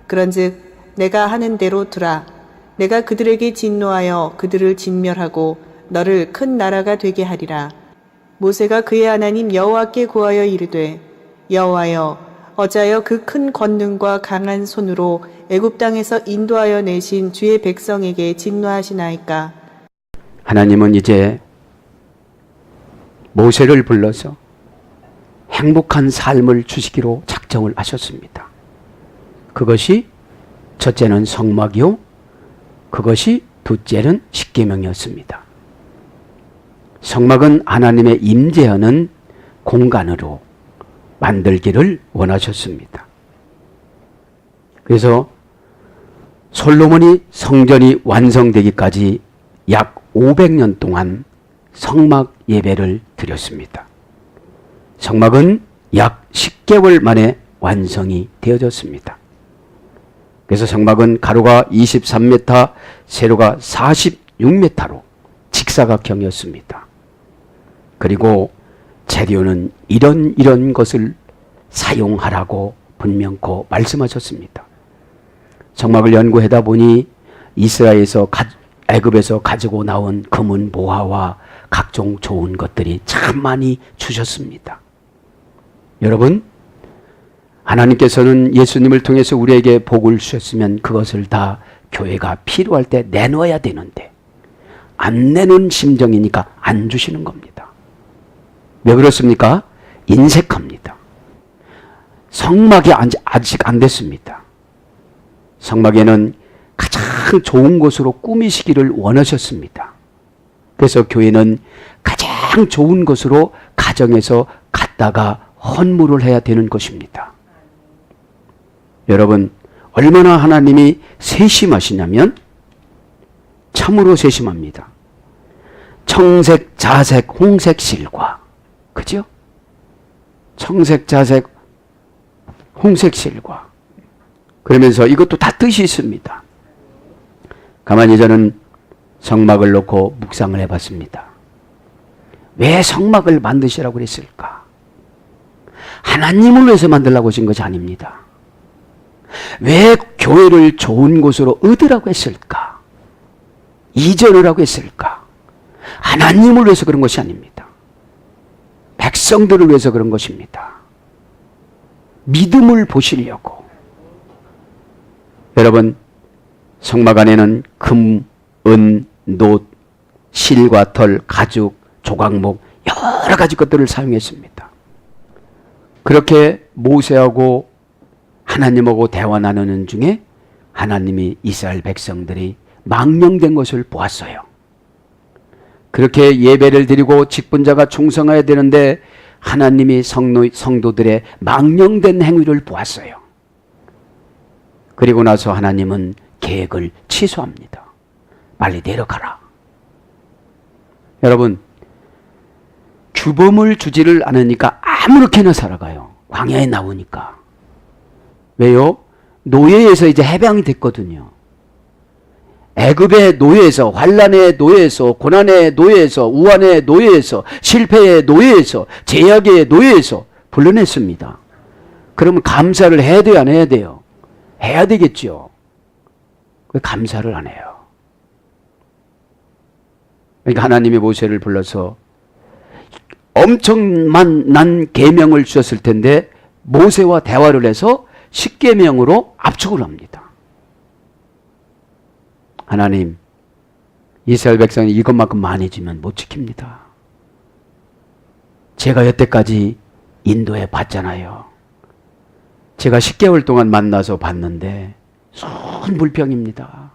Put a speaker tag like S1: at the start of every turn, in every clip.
S1: 그런즉 내가 하는 대로 두라. 내가 그들에게 진노하여 그들을 진멸하고 너를 큰 나라가 되게 하리라. 모세가 그의 하나님 여호와께 구하여 이르되 여호와여 어찌하여 그 큰 권능과 강한 손으로 애굽 땅에서 인도하여 내신 주의 백성에게 진노하시나이까.
S2: 하나님은 이제 모세를 불러서 행복한 삶을 주시기로 작정을 하셨습니다. 그것이 첫째는 성막이요, 그것이 둘째는 십계명이었습니다. 성막은 하나님의 임재하는 공간으로 만들기를 원하셨습니다. 그래서 솔로몬이 성전이 완성되기까지 약 500년 동안 성막 예배를 드렸습니다. 성막은 약 10개월 만에 완성이 되어졌습니다. 그래서 성막은 가로가 23m, 세로가 46m로 직사각형이었습니다. 그리고 재료는 이런 것을 사용하라고 분명코 말씀하셨습니다. 성막을 연구하다 보니 이스라엘에서 애굽에서 가지고 나온 금은 보화와 각종 좋은 것들이 참 많이 주셨습니다. 여러분, 하나님께서는 예수님을 통해서 우리에게 복을 주셨으면 그것을 다 교회가 필요할 때 내놓아야 되는데 안 내는 심정이니까 안 주시는 겁니다. 왜 그렇습니까? 인색합니다. 성막이 아직 안 됐습니다. 성막에는 가장 좋은 곳으로 꾸미시기를 원하셨습니다. 그래서 교회는 가장 좋은 곳으로 가정에서 갖다가 헌물을 해야 되는 것입니다. 여러분, 얼마나 하나님이 세심하시냐면 참으로 세심합니다. 청색, 자색, 홍색 실과, 그죠? 청색, 자색, 홍색 실과. 그러면서 이것도 다 뜻이 있습니다. 가만히 저는 성막을 놓고 묵상을 해봤습니다. 왜 성막을 만드시라고 그랬을까? 하나님을 위해서 만들라고 하신 것이 아닙니다. 왜 교회를 좋은 곳으로 얻으라고 했을까? 이전을 하고 했을까? 하나님을 위해서 그런 것이 아닙니다. 백성들을 위해서 그런 것입니다. 믿음을 보시려고. 여러분, 성막 안에는 금, 은, 놋, 실과 털, 가죽, 조각목 여러 가지 것들을 사용했습니다. 그렇게 모세하고 하나님하고 대화 나누는 중에 하나님이 이스라엘 백성들이 망령된 것을 보았어요. 그렇게 예배를 드리고 직분자가 충성해야 되는데 하나님이 성도들의 망령된 행위를 보았어요. 그리고 나서 하나님은 계획을 취소합니다. 빨리 내려가라. 여러분, 규범을 주지를 않으니까 아무렇게나 살아가요. 광야에 나오니까. 왜요? 노예에서 이제 해방이 됐거든요. 애굽의 노예에서, 환란의 노예에서, 고난의 노예에서, 우환의 노예에서, 실패의 노예에서, 제약의 노예에서 불러냈습니다. 그러면 감사를 해야 돼요, 안 해야 돼요? 해야 되겠죠. 왜 감사를 안 해요? 그러니까 하나님이 모세를 불러서 엄청난 계명을 주셨을 텐데 모세와 대화를 해서 10계명으로 압축을 합니다. 하나님, 이스라엘 백성이 이것만큼 많이 지면 못 지킵니다. 제가 여태까지 인도해 봤잖아요. 제가 10개월 동안 만나서 봤는데 순 불평입니다.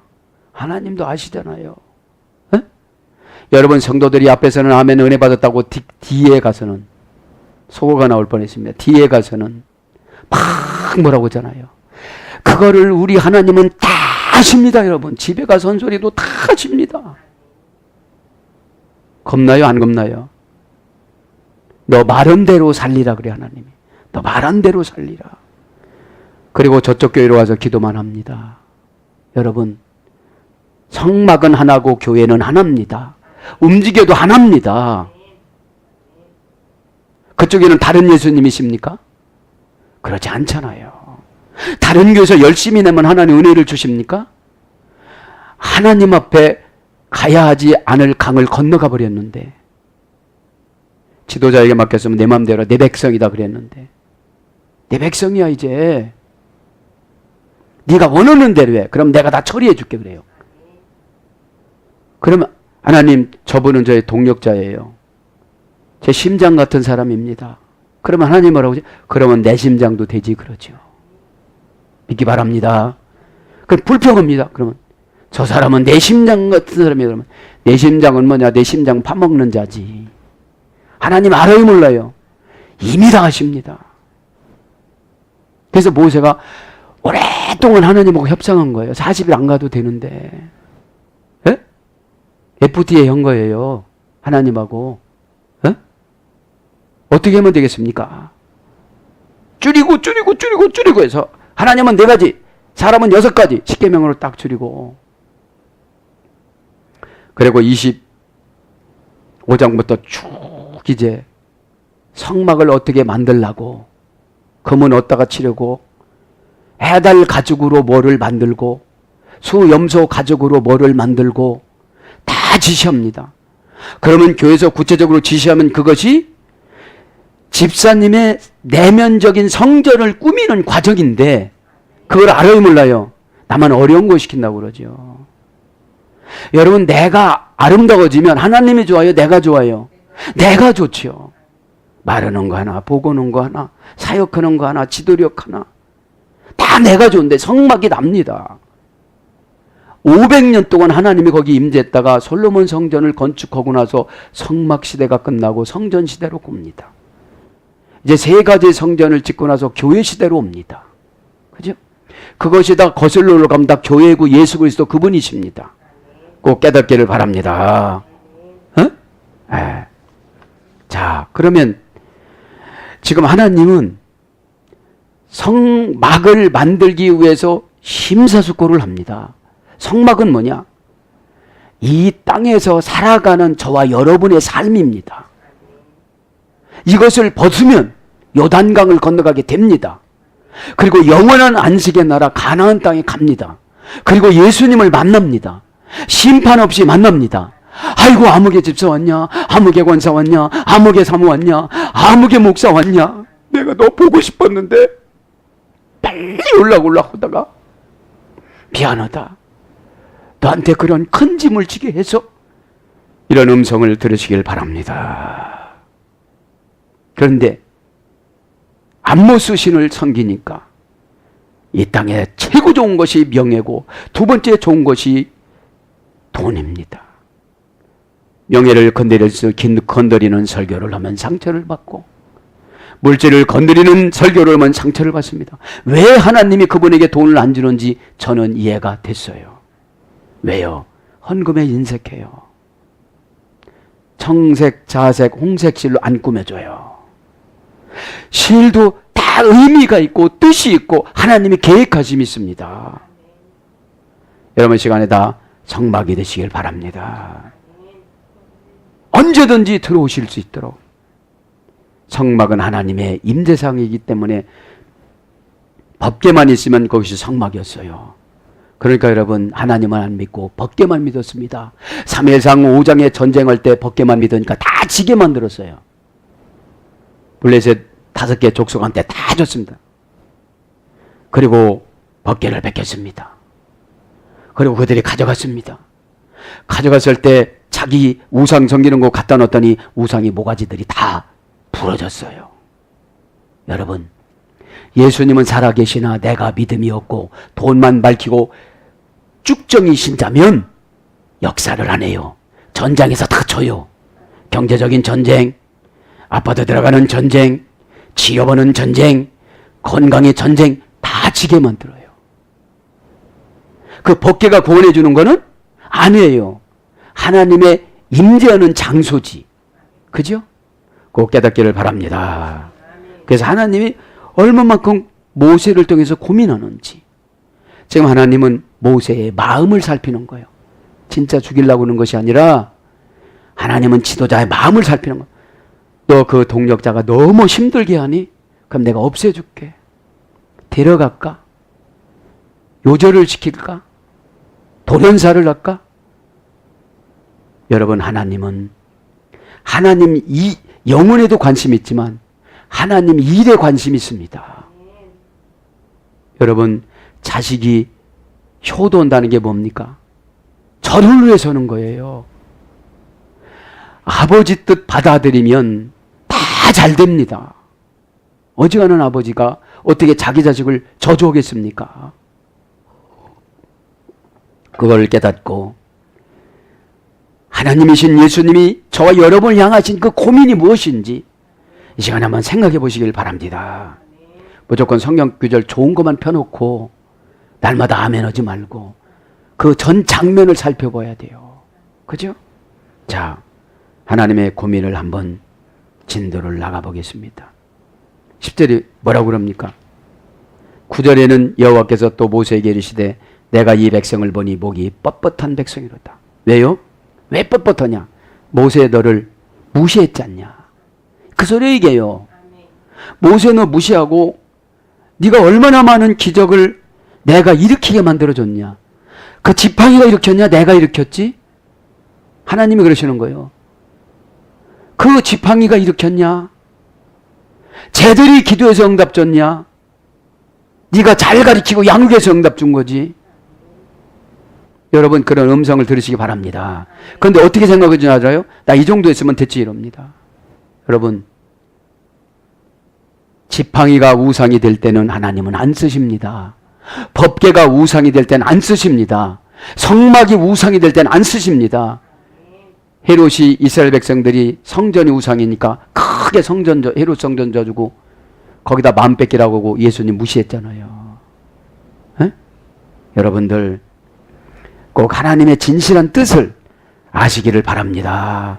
S2: 하나님도 아시잖아요. 에? 여러분, 성도들이 앞에서는 아멘 은혜 받았다고 뒤에 가서는 속어가 나올 뻔했습니다. 뒤에 가서는 막 뭐라고 하잖아요. 그거를 우리 하나님은 다 아십니다. 여러분, 집에 가서 한 소리도 다 아십니다. 겁나요, 안 겁나요? 너 말한 대로 살리라 그래. 하나님이 너 말한 대로 살리라. 그리고 저쪽 교회로 와서 기도만 합니다. 여러분, 성막은 하나고 교회는 하나입니다. 움직여도 하나입니다. 그쪽에는 다른 예수님이십니까? 그렇지 않잖아요. 다른 교회에서 열심히 내면 하나님 은혜를 주십니까? 하나님 앞에 가야 하지 않을 강을 건너가 버렸는데, 지도자에게 맡겼으면 내 맘대로 내 백성이다 그랬는데, 내 백성이야 이제. 네가 원하는 대로 해. 그럼 내가 다 처리해 줄게 그래요. 그러면 하나님, 저분은 저의 동력자예요. 제 심장 같은 사람입니다. 그러면 하나님 뭐라고 하지? 그러면 내 심장도 되지 그러죠. 믿기 바랍니다. 그럼 불평합니다. 그러면 저 사람은 내 심장 같은 사람이야. 그러면 내 심장은 뭐냐? 내 심장 파먹는 자지. 하나님 알아요 몰라요? 이미 다 아십니다. 그래서 모세가 오랫동안 하나님하고 협상한 거예요. 40일 안 가도 되는데. 예? FTA 한 거예요. 하나님하고. 예? 어떻게 하면 되겠습니까? 줄이고 해서 하나님은 4가지, 사람은 6가지, 10계명으로 딱 줄이고. 그리고 25장부터 쭉 이제 성막을 어떻게 만들라고, 금은 어디다가 치려고, 해달 가죽으로 뭐를 만들고, 수염소 가죽으로 뭐를 만들고 다 지시합니다. 그러면 교회에서 구체적으로 지시하면 그것이 집사님의 내면적인 성전을 꾸미는 과정인데, 그걸 알아요 몰라요? 나만 어려운 거 시킨다고 그러죠. 여러분, 내가 아름다워지면 하나님이 좋아요? 내가 좋아요? 내가 좋죠. 말하는 거 하나, 보고는 거 하나, 사역하는 거 하나, 지도력 하나, 다 내가 좋은데 성막이 납니다. 500년 동안 하나님이 거기 임재했다가 솔로몬 성전을 건축하고 나서 성막 시대가 끝나고 성전 시대로 옵니다. 이제 3가지 성전을 짓고 나서 교회 시대로 옵니다. 그죠? 그것이 다 거슬러 올라가면 다 교회고 예수 그리스도 그분이십니다. 꼭 깨닫기를 바랍니다. 어? 네. 자, 그러면 지금 하나님은 성막을 만들기 위해서 심사숙고를 합니다. 성막은 뭐냐? 이 땅에서 살아가는 저와 여러분의 삶입니다. 이것을 벗으면 요단강을 건너가게 됩니다. 그리고 영원한 안식의 나라 가나안 땅에 갑니다. 그리고 예수님을 만납니다. 심판 없이 만납니다. 아이고, 아무개 집사 왔냐? 아무개 권사 왔냐? 아무개 사모 왔냐? 아무개 목사 왔냐? 내가 너 보고 싶었는데 빨리 올라오려고 하다가 미안하다. 너한테 그런 큰 짐을 지게 해서, 이런 음성을 들으시길 바랍니다. 그런데 안모스 신을 섬기니까 이 땅에 최고 좋은 것이 명예고 2번째 좋은 것이 돈입니다. 명예를 건드리는 설교를 하면 상처를 받고, 물질을 건드리는 설교를 하면 상처를 받습니다. 왜 하나님이 그분에게 돈을 안 주는지 저는 이해가 됐어요. 왜요? 헌금에 인색해요. 청색, 자색, 홍색 실로 안 꾸며줘요. 실도 다 의미가 있고 뜻이 있고 하나님이 계획하심이 있습니다. 여러분 시간에 다 성막이 되시길 바랍니다. 언제든지 들어오실 수 있도록. 성막은 하나님의 임재상이기 때문에 법궤만 있으면 그것이 성막이었어요. 그러니까 여러분, 하나님은 안 믿고 법궤만 믿었습니다. 사무엘상 5장에 전쟁할 때 법궤만 믿으니까 다 지게 만들었어요. 블레셋 5개 족속한테 다 줬습니다. 그리고 법궤를 베꼈습니다. 그리고 그들이 가져갔습니다. 가져갔을 때 자기 우상 섬기는 거 갖다 놨더니 우상의 모가지들이 다 부러졌어요. 여러분, 예수님은 살아계시나 내가 믿음이 없고 돈만 밝히고 쭉정이 신자면 역사를 안 해요. 전장에서 다 쳐요. 경제적인 전쟁, 아파트 들어가는 전쟁, 치료받는 전쟁, 건강의 전쟁 다 지게 만들어요. 그 법궤가 구원해 주는 거는 아니에요. 하나님의 임재하는 장소지. 그죠? 꼭 깨닫기를 바랍니다. 그래서 하나님이 얼마만큼 모세를 통해서 고민하는지. 지금 하나님은 모세의 마음을 살피는 거예요. 진짜 죽이려고 하는 것이 아니라 하나님은 지도자의 마음을 살피는 거예요. 너 그 동력자가 너무 힘들게 하니? 그럼 내가 없애줄게. 데려갈까? 요절을 시킬까? 돌연사를 할까? 여러분, 하나님은 하나님 이 영혼에도 관심이 있지만 하나님 일에 관심이 있습니다. 여러분, 자식이 효도한다는 게 뭡니까? 저를 위해서 하는 거예요. 아버지 뜻 받아들이면 다 잘 됩니다. 어지간한 아버지가 어떻게 자기 자식을 저주하겠습니까? 그걸 깨닫고 하나님이신 예수님이 저와 여러분을 향하신 그 고민이 무엇인지 이 시간에 한번 생각해 보시길 바랍니다. 무조건 성경 구절 좋은 것만 펴놓고 날마다 아멘 하지 말고 그 전 장면을 살펴봐야 돼요. 그죠? 자, 하나님의 고민을 한번 진도를 나가보겠습니다. 10절이 뭐라고 그럽니까? 9절에는 여호와께서 또 모세에게 이르시되 내가 이 백성을 보니 목이 뻣뻣한 백성이로다. 왜요? 왜 뻣뻣하냐? 모세 너를 무시했지 않냐? 그 소리 얘기해요. 모세 너 무시하고 네가 얼마나 많은 기적을 내가 일으키게 만들어줬냐? 그 지팡이가 일으켰냐? 내가 일으켰지? 하나님이 그러시는 거예요. 그 지팡이가 일으켰냐? 쟤들이 기도해서 응답 줬냐? 네가 잘 가르치고 양육해서 응답 준 거지. 여러분, 그런 음성을 들으시기 바랍니다. 그런데 어떻게 생각하는지 알아요? 나 이 정도 했으면 됐지 이럽니다. 여러분, 지팡이가 우상이 될 때는 하나님은 안 쓰십니다. 법궤가 우상이 될 때는 안 쓰십니다. 성막이 우상이 될 때는 안 쓰십니다. 헤롯이 이스라엘 백성들이 성전이 우상이니까 크게 헤롯 성전 져주고 거기다 마음 뺏기라고 하고 예수님 무시했잖아요. 에? 여러분들 꼭 하나님의 진실한 뜻을 아시기를 바랍니다.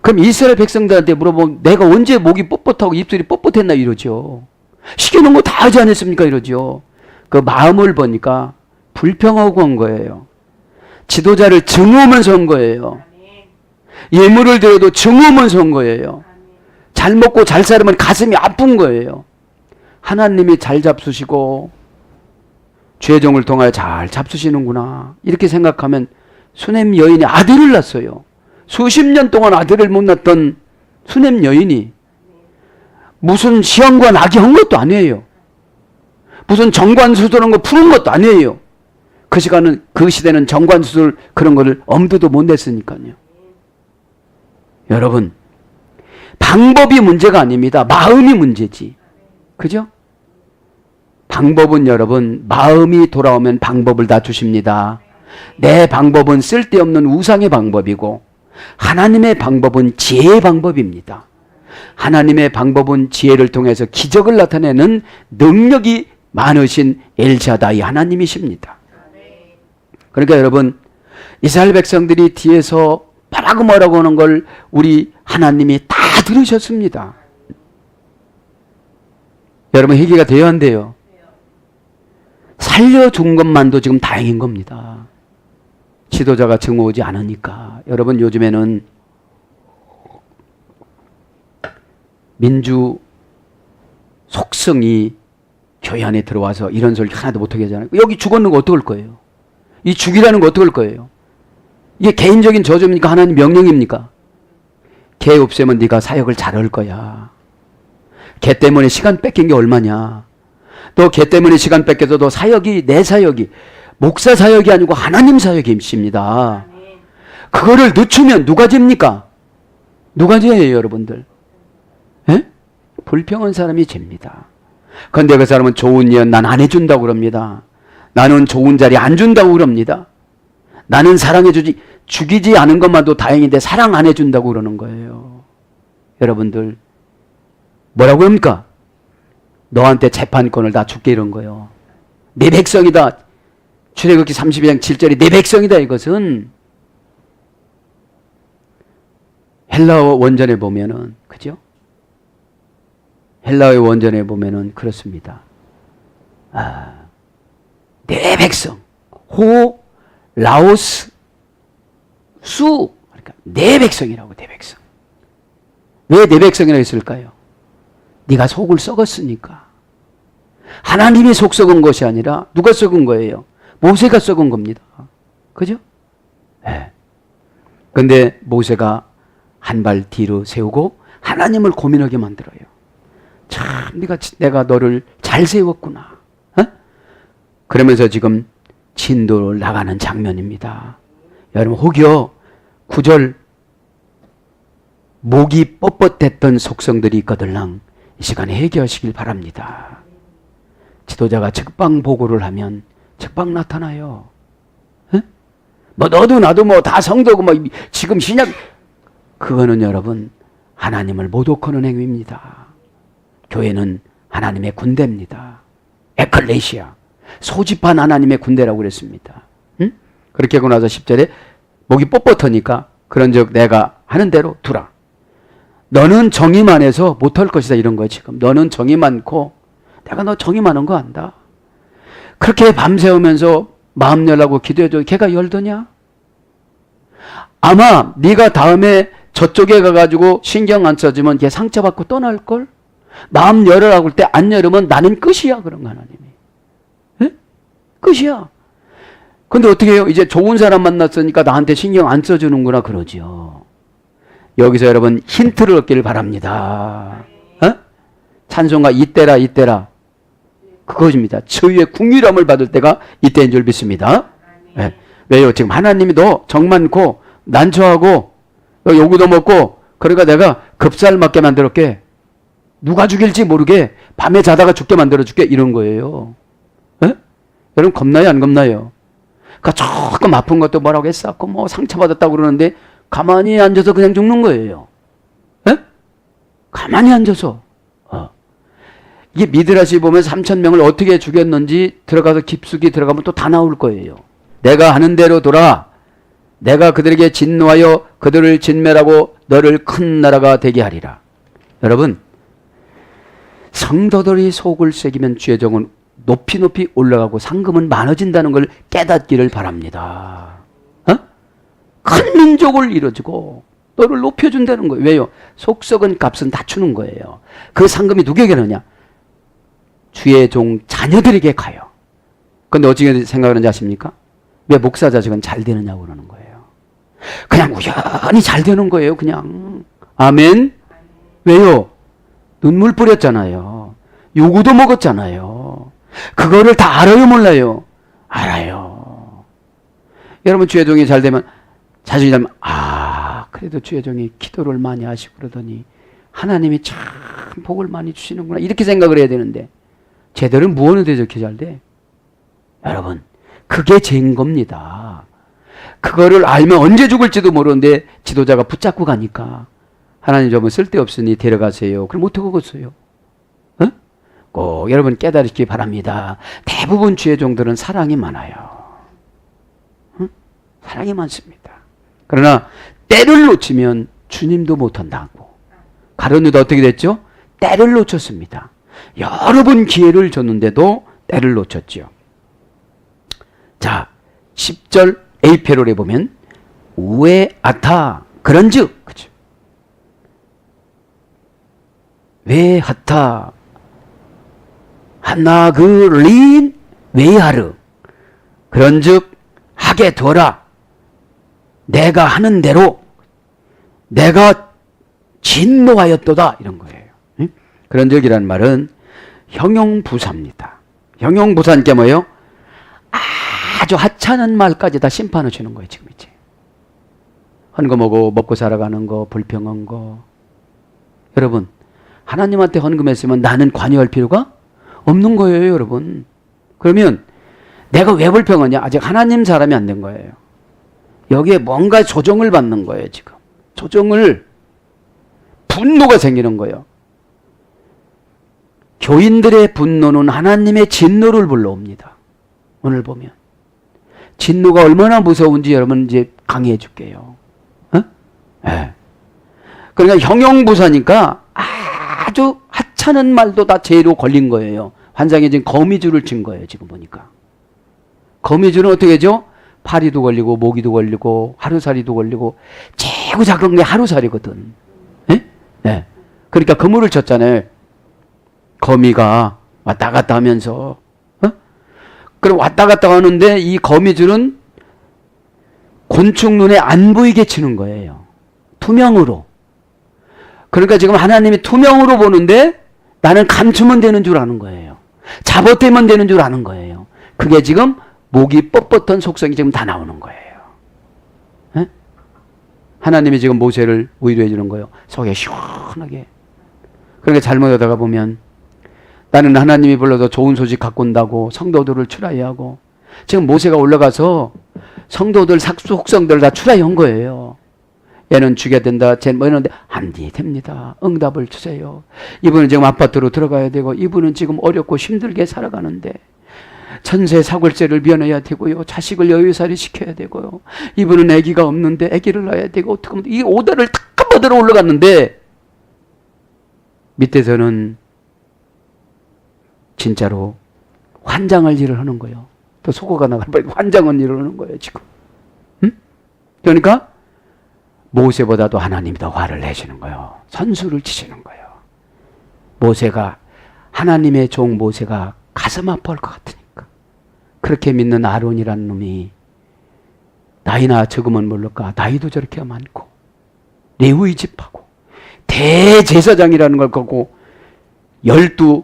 S2: 그럼 이스라엘 백성들한테 물어보면 내가 언제 목이 뻣뻣하고 입술이 뻣뻣했나 이러죠. 시키는 거 다 하지 않았습니까 이러죠. 그 마음을 보니까 불평하고 한 거예요. 지도자를 증오하면서 한 거예요. 예물을 드려도 증오하면서 한 거예요. 잘 먹고 잘 살면 가슴이 아픈 거예요. 하나님이 잘 잡수시고 죄종을 통하여 잘 잡수시는구나 이렇게 생각하면 수넴 여인이 아들을 낳았어요. 수십 년 동안 아들을 못 낳던 수넴 여인이 무슨 시험관 악의한 것도 아니에요. 무슨 정관수술한 거 푸는 것도 아니에요. 그 시대는 정관수술 그런 거를 엄두도 못 냈으니까요. 여러분, 방법이 문제가 아닙니다. 마음이 문제지. 그죠? 방법은 여러분, 마음이 돌아오면 방법을 다 주십니다. 내 방법은 쓸데없는 우상의 방법이고 하나님의 방법은 지혜의 방법입니다. 하나님의 방법은 지혜를 통해서 기적을 나타내는 능력이 많으신 엘샤다이 하나님이십니다. 그러니까 여러분, 이스라엘 백성들이 뒤에서 뭐라고 하는 걸 우리 하나님이 다 들으셨습니다. 여러분, 회개가 돼야 한대요. 살려준 것만도 지금 다행인 겁니다. 지도자가 증오하지 않으니까. 여러분, 요즘에는 민주 속성이 교회 안에 들어와서 이런 소리 하나도 못하게 하잖아요. 여기 죽었는 거 어떡할 거예요? 이 죽이라는 거 어떡할 거예요? 이게 개인적인 저주입니까? 하나님 명령입니까? 개 없애면 네가 사역을 잘할 거야. 개 때문에 시간 뺏긴 게 얼마냐? 너 개 때문에 시간 뺏겨서 너 사역이 내 사역이 목사 사역이 아니고 하나님 사역이십니다. 그거를 늦추면 누가 집니까? 누가 죄예요, 여러분들? 에? 불평한 사람이 죄입니다. 그런데 그 사람은 좋은 예언 난 안 해준다고 그럽니다. 나는 좋은 자리 안 준다고 그럽니다. 나는 사랑해주지 죽이지 않은 것만도 다행인데 사랑 안 해준다고 그러는 거예요. 여러분들 뭐라고 합니까? 너한테 재판권을 다 줄게 이런 거예요. 내 백성이다. 출애굽기 32장 7절이 내 백성이다. 이것은 헬라어 원전에 보면은 그죠? 헬라어의 원전에 보면은 그렇습니다. 내 백성 호 라오스 수 그러니까 내 백성이라고. 내 백성. 왜 내 백성이라고 했을까요? 네가 속을 썩었으니까. 하나님이 속 썩은 것이 아니라 누가 썩은 거예요? 모세가 썩은 겁니다. 그죠? 네. 근데 모세가 한 발 뒤로 세우고 하나님을 고민하게 만들어요. 참 내가 너를 잘 세웠구나. 어? 그러면서 지금 진도를 나가는 장면입니다. 여러분 혹여 9절 목이 뻣뻣했던 속성들이 있거들랑 이 시간에 해결하시길 바랍니다. 지도자가 즉방 보고를 하면 즉방 나타나요. 에? 뭐 너도 나도 뭐 다 성도고 뭐 지금 신약 그거는 여러분 하나님을 모독하는 행위입니다. 교회는 하나님의 군대입니다. 에클레시아 소집한 하나님의 군대라고 그랬습니다. 응? 그렇게 하고 나서 10절에 목이 뻣뻣하니까 그런즉 내가 하는 대로 두라. 너는 정이 많아서 못할 것이다 이런 거예요. 지금 너는 정이 많고 내가 너 정이 많은 거 안다. 그렇게 밤새우면서 마음 열라고 기도해도 걔가 열더냐? 아마 네가 다음에 저쪽에 가가지고 신경 안 써주면 걔 상처받고 떠날걸? 마음 열으라고 할 때 안 열으면 나는 끝이야 그런 거 하나님이. 에? 끝이야. 근데 어떻게 해요? 이제 좋은 사람 만났으니까 나한테 신경 안 써주는구나 그러죠. 여기서 여러분 힌트를 얻기를 바랍니다. 어? 찬송가 이때라 그것입니다. 저희의 궁유함을 받을 때가 이때인 줄 믿습니다. 네. 왜요? 지금 하나님이 너 정 많고 난처하고 너 요구도 먹고 그러니까 내가 급살 맞게 만들었게 누가 죽일지 모르게 밤에 자다가 죽게 만들어줄게 이런 거예요. 네? 여러분 겁나요 안 겁나요? 그러니까 조금 아픈 것도 뭐라고 했었고 뭐 상처받았다고 그러는데 가만히 앉아서 그냥 죽는 거예요. 네? 가만히 앉아서. 이게 미드라시 보면 3,000명을 어떻게 죽였는지 들어가서 깊숙이 들어가면 또 다 나올 거예요. 내가 하는 대로 돌아. 내가 그들에게 진노하여 그들을 진멸하고 너를 큰 나라가 되게 하리라. 여러분 성도들이 속을 새기면 죄정은 높이 높이 올라가고 상금은 많아진다는 걸 깨닫기를 바랍니다. 어? 큰 민족을 이뤄주고 너를 높여준다는 거예요. 왜요? 속 썩은 값은 다 주는 거예요. 그 상금이 누구에게 가느냐? 주의 종 자녀들에게 가요. 그런데 어떻게 생각하는지 아십니까? 왜 목사 자식은 잘 되느냐고 그러는 거예요. 그냥 우연히 잘 되는 거예요. 그냥. 아멘. 왜요? 눈물 뿌렸잖아요. 요구도 먹었잖아요. 그거를 다 알아요 몰라요? 알아요. 여러분 주의 종이 잘 되면 자식이 되면 그래도 주의 종이 기도를 많이 하시고 그러더니 하나님이 참 복을 많이 주시는구나 이렇게 생각을 해야 되는데 쟤들은 무엇인데 저렇게 잘 돼? 여러분 그게 죄인 겁니다. 그거를 알면 언제 죽을지도 모르는데 지도자가 붙잡고 가니까 하나님 좀 쓸데없으니 데려가세요. 그럼 어떻게 하겠어요? 어? 꼭 여러분 깨달으시기 바랍니다. 대부분 주의 종들은 사랑이 많아요. 응? 사랑이 많습니다. 그러나 때를 놓치면 주님도 못한다고. 가룟 유다 어떻게 됐죠? 때를 놓쳤습니다. 여러 번 기회를 줬는데도 때를 놓쳤죠. 자, 10절 에이페롤에 보면 우에 아타 그런즉 그죠? 왜 하타 하나 그린 왜하르 그런즉 하게 되어라 내가 하는 대로 내가 진노하였도다 이런 거예요. 그런즉이라는 말은 형용부사입니다. 형용부사니까 뭐예요? 아주 하찮은 말까지 다 심판을 주는 거예요. 지금 이제 헌금하고 먹고 살아가는 거 불평한 거 여러분 하나님한테 헌금했으면 나는 관여할 필요가 없는 거예요. 여러분 그러면 내가 왜 불평하냐? 아직 하나님 사람이 안 된 거예요. 여기에 뭔가 조정을 받는 거예요. 지금 조정을 분노가 생기는 거예요. 교인들의 분노는 하나님의 진노를 불러옵니다. 오늘 보면 진노가 얼마나 무서운지 여러분 이제 강의해 줄게요. 어? 네. 그러니까 형용부사니까 아주 하찮은 말도 다 죄로 걸린 거예요. 환상에 지금 거미줄을 친 거예요. 지금 보니까 거미줄은 어떻게 하죠? 파리도 걸리고 모기도 걸리고 하루살이도 걸리고 최고 작은 게 하루살이거든. 네? 네. 그러니까 그물을 쳤잖아요. 거미가 왔다 갔다 하면서. 그럼 왔다 갔다 하는데 이 거미줄은 곤충 눈에 안 보이게 치는 거예요. 투명으로. 그러니까 지금 하나님이 투명으로 보는데 나는 감추면 되는 줄 아는 거예요. 잡아떼면 되는 줄 아는 거예요. 그게 지금 목이 뻣뻣한 속성이 지금 다 나오는 거예요. 에? 하나님이 지금 모세를 위로해 주는 거예요. 속에 시원하게. 그러니까 잘못하다가 보면 나는 하나님이 불러서 좋은 소식 갖고 온다고 성도들을 출하해 하고 지금 모세가 올라가서 성도들 속성들 다 출하해 온 거예요. 얘는 죽여야 된다. 쟤는 뭐 이러는데 안 됩니다. 응답을 주세요. 이분은 지금 아파트로 들어가야 되고 이분은 지금 어렵고 힘들게 살아가는데 전세 사골세를 면해야 되고요. 자식을 여유살이 시켜야 되고요. 이분은 아기가 없는데 아기를 낳아야 되고 어떻게 하면 이 오다를 탁 받으러 올라갔는데 밑에서는 진짜로 환장할 일을 하는 거예요. 또 속어가 나갈 뻔 환장한 일을 하는 거예요 지금. 응? 그러니까 모세보다도 하나님이 더 화를 내시는 거예요. 선수를 치시는 거예요. 모세가 하나님의 종 모세가 가슴 아파할 것 같으니까 그렇게 믿는 아론이라는 놈이 나이나 적으면 모를까 나이도 저렇게 많고 레위 집하고 대제사장이라는 걸 갖고 12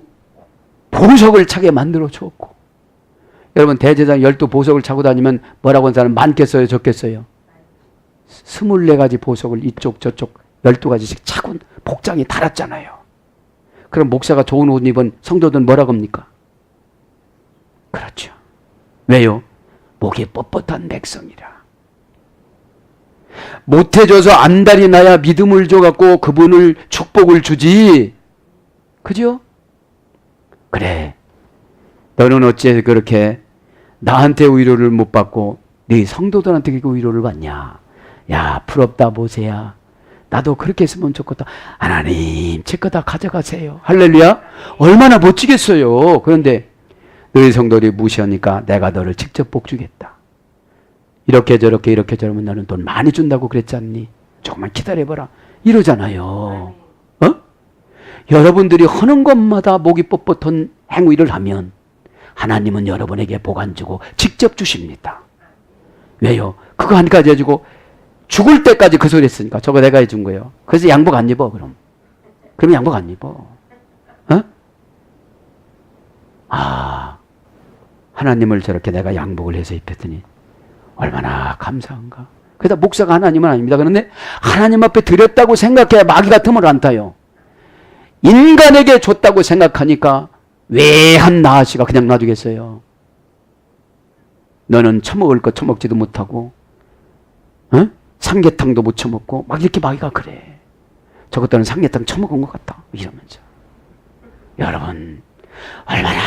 S2: 보석을 차게 만들어 주었고 여러분 대제사장 12 보석을 차고 다니면 뭐라고 하는 사람 많겠어요 적겠어요? 24가지 보석을 이쪽 저쪽 12가지씩 차고 복장이 달았잖아요. 그럼 목사가 좋은 옷 입은 성도들은 뭐라고 합니까? 그렇죠. 왜요? 목이 뻣뻣한 백성이라. 못해줘서 안달이 나야 믿음을 줘갖고 그분을 축복을 주지. 그죠? 그래. 너는 어째 그렇게 나한테 위로를 못 받고 네 성도들한테 그 위로를 받냐. 야 부럽다 모세야. 나도 그렇게 했으면 좋겠다. 하나님 제 거 다 가져가세요. 할렐루야. 얼마나 멋지겠어요. 그런데 너희 성도들이 무시하니까 내가 너를 직접 복주겠다. 이렇게 저렇게 이렇게 저러면 너는 돈 많이 준다고 그랬잖니. 조금만 기다려봐라. 이러잖아요. 어? 여러분들이 하는 것마다 목이 뻣뻣한 행위를 하면 하나님은 여러분에게 복 안 주고 직접 주십니다. 왜요? 그거 한까지 해주고 죽을 때까지 그 소리 했으니까 저거 내가 해준 거예요. 그래서 양복 안 입어 그럼. 그러면 양복 안 입어. 어? 아 하나님을 저렇게 내가 양복을 해서 입혔더니 얼마나 감사한가. 그러다 목사가 하나님은 아닙니다. 그런데 하나님 앞에 드렸다고 생각해야 마귀가 틈을 안 타요. 인간에게 줬다고 생각하니까 왜 한 나아씨가 그냥 놔두겠어요. 너는 처먹을 거 처먹지도 못하고 어? 삼계탕도 못 처먹고 막 이렇게 마귀가 그래. 저것들은 삼계탕 처먹은 것 같다 이러면서. 여러분 얼마나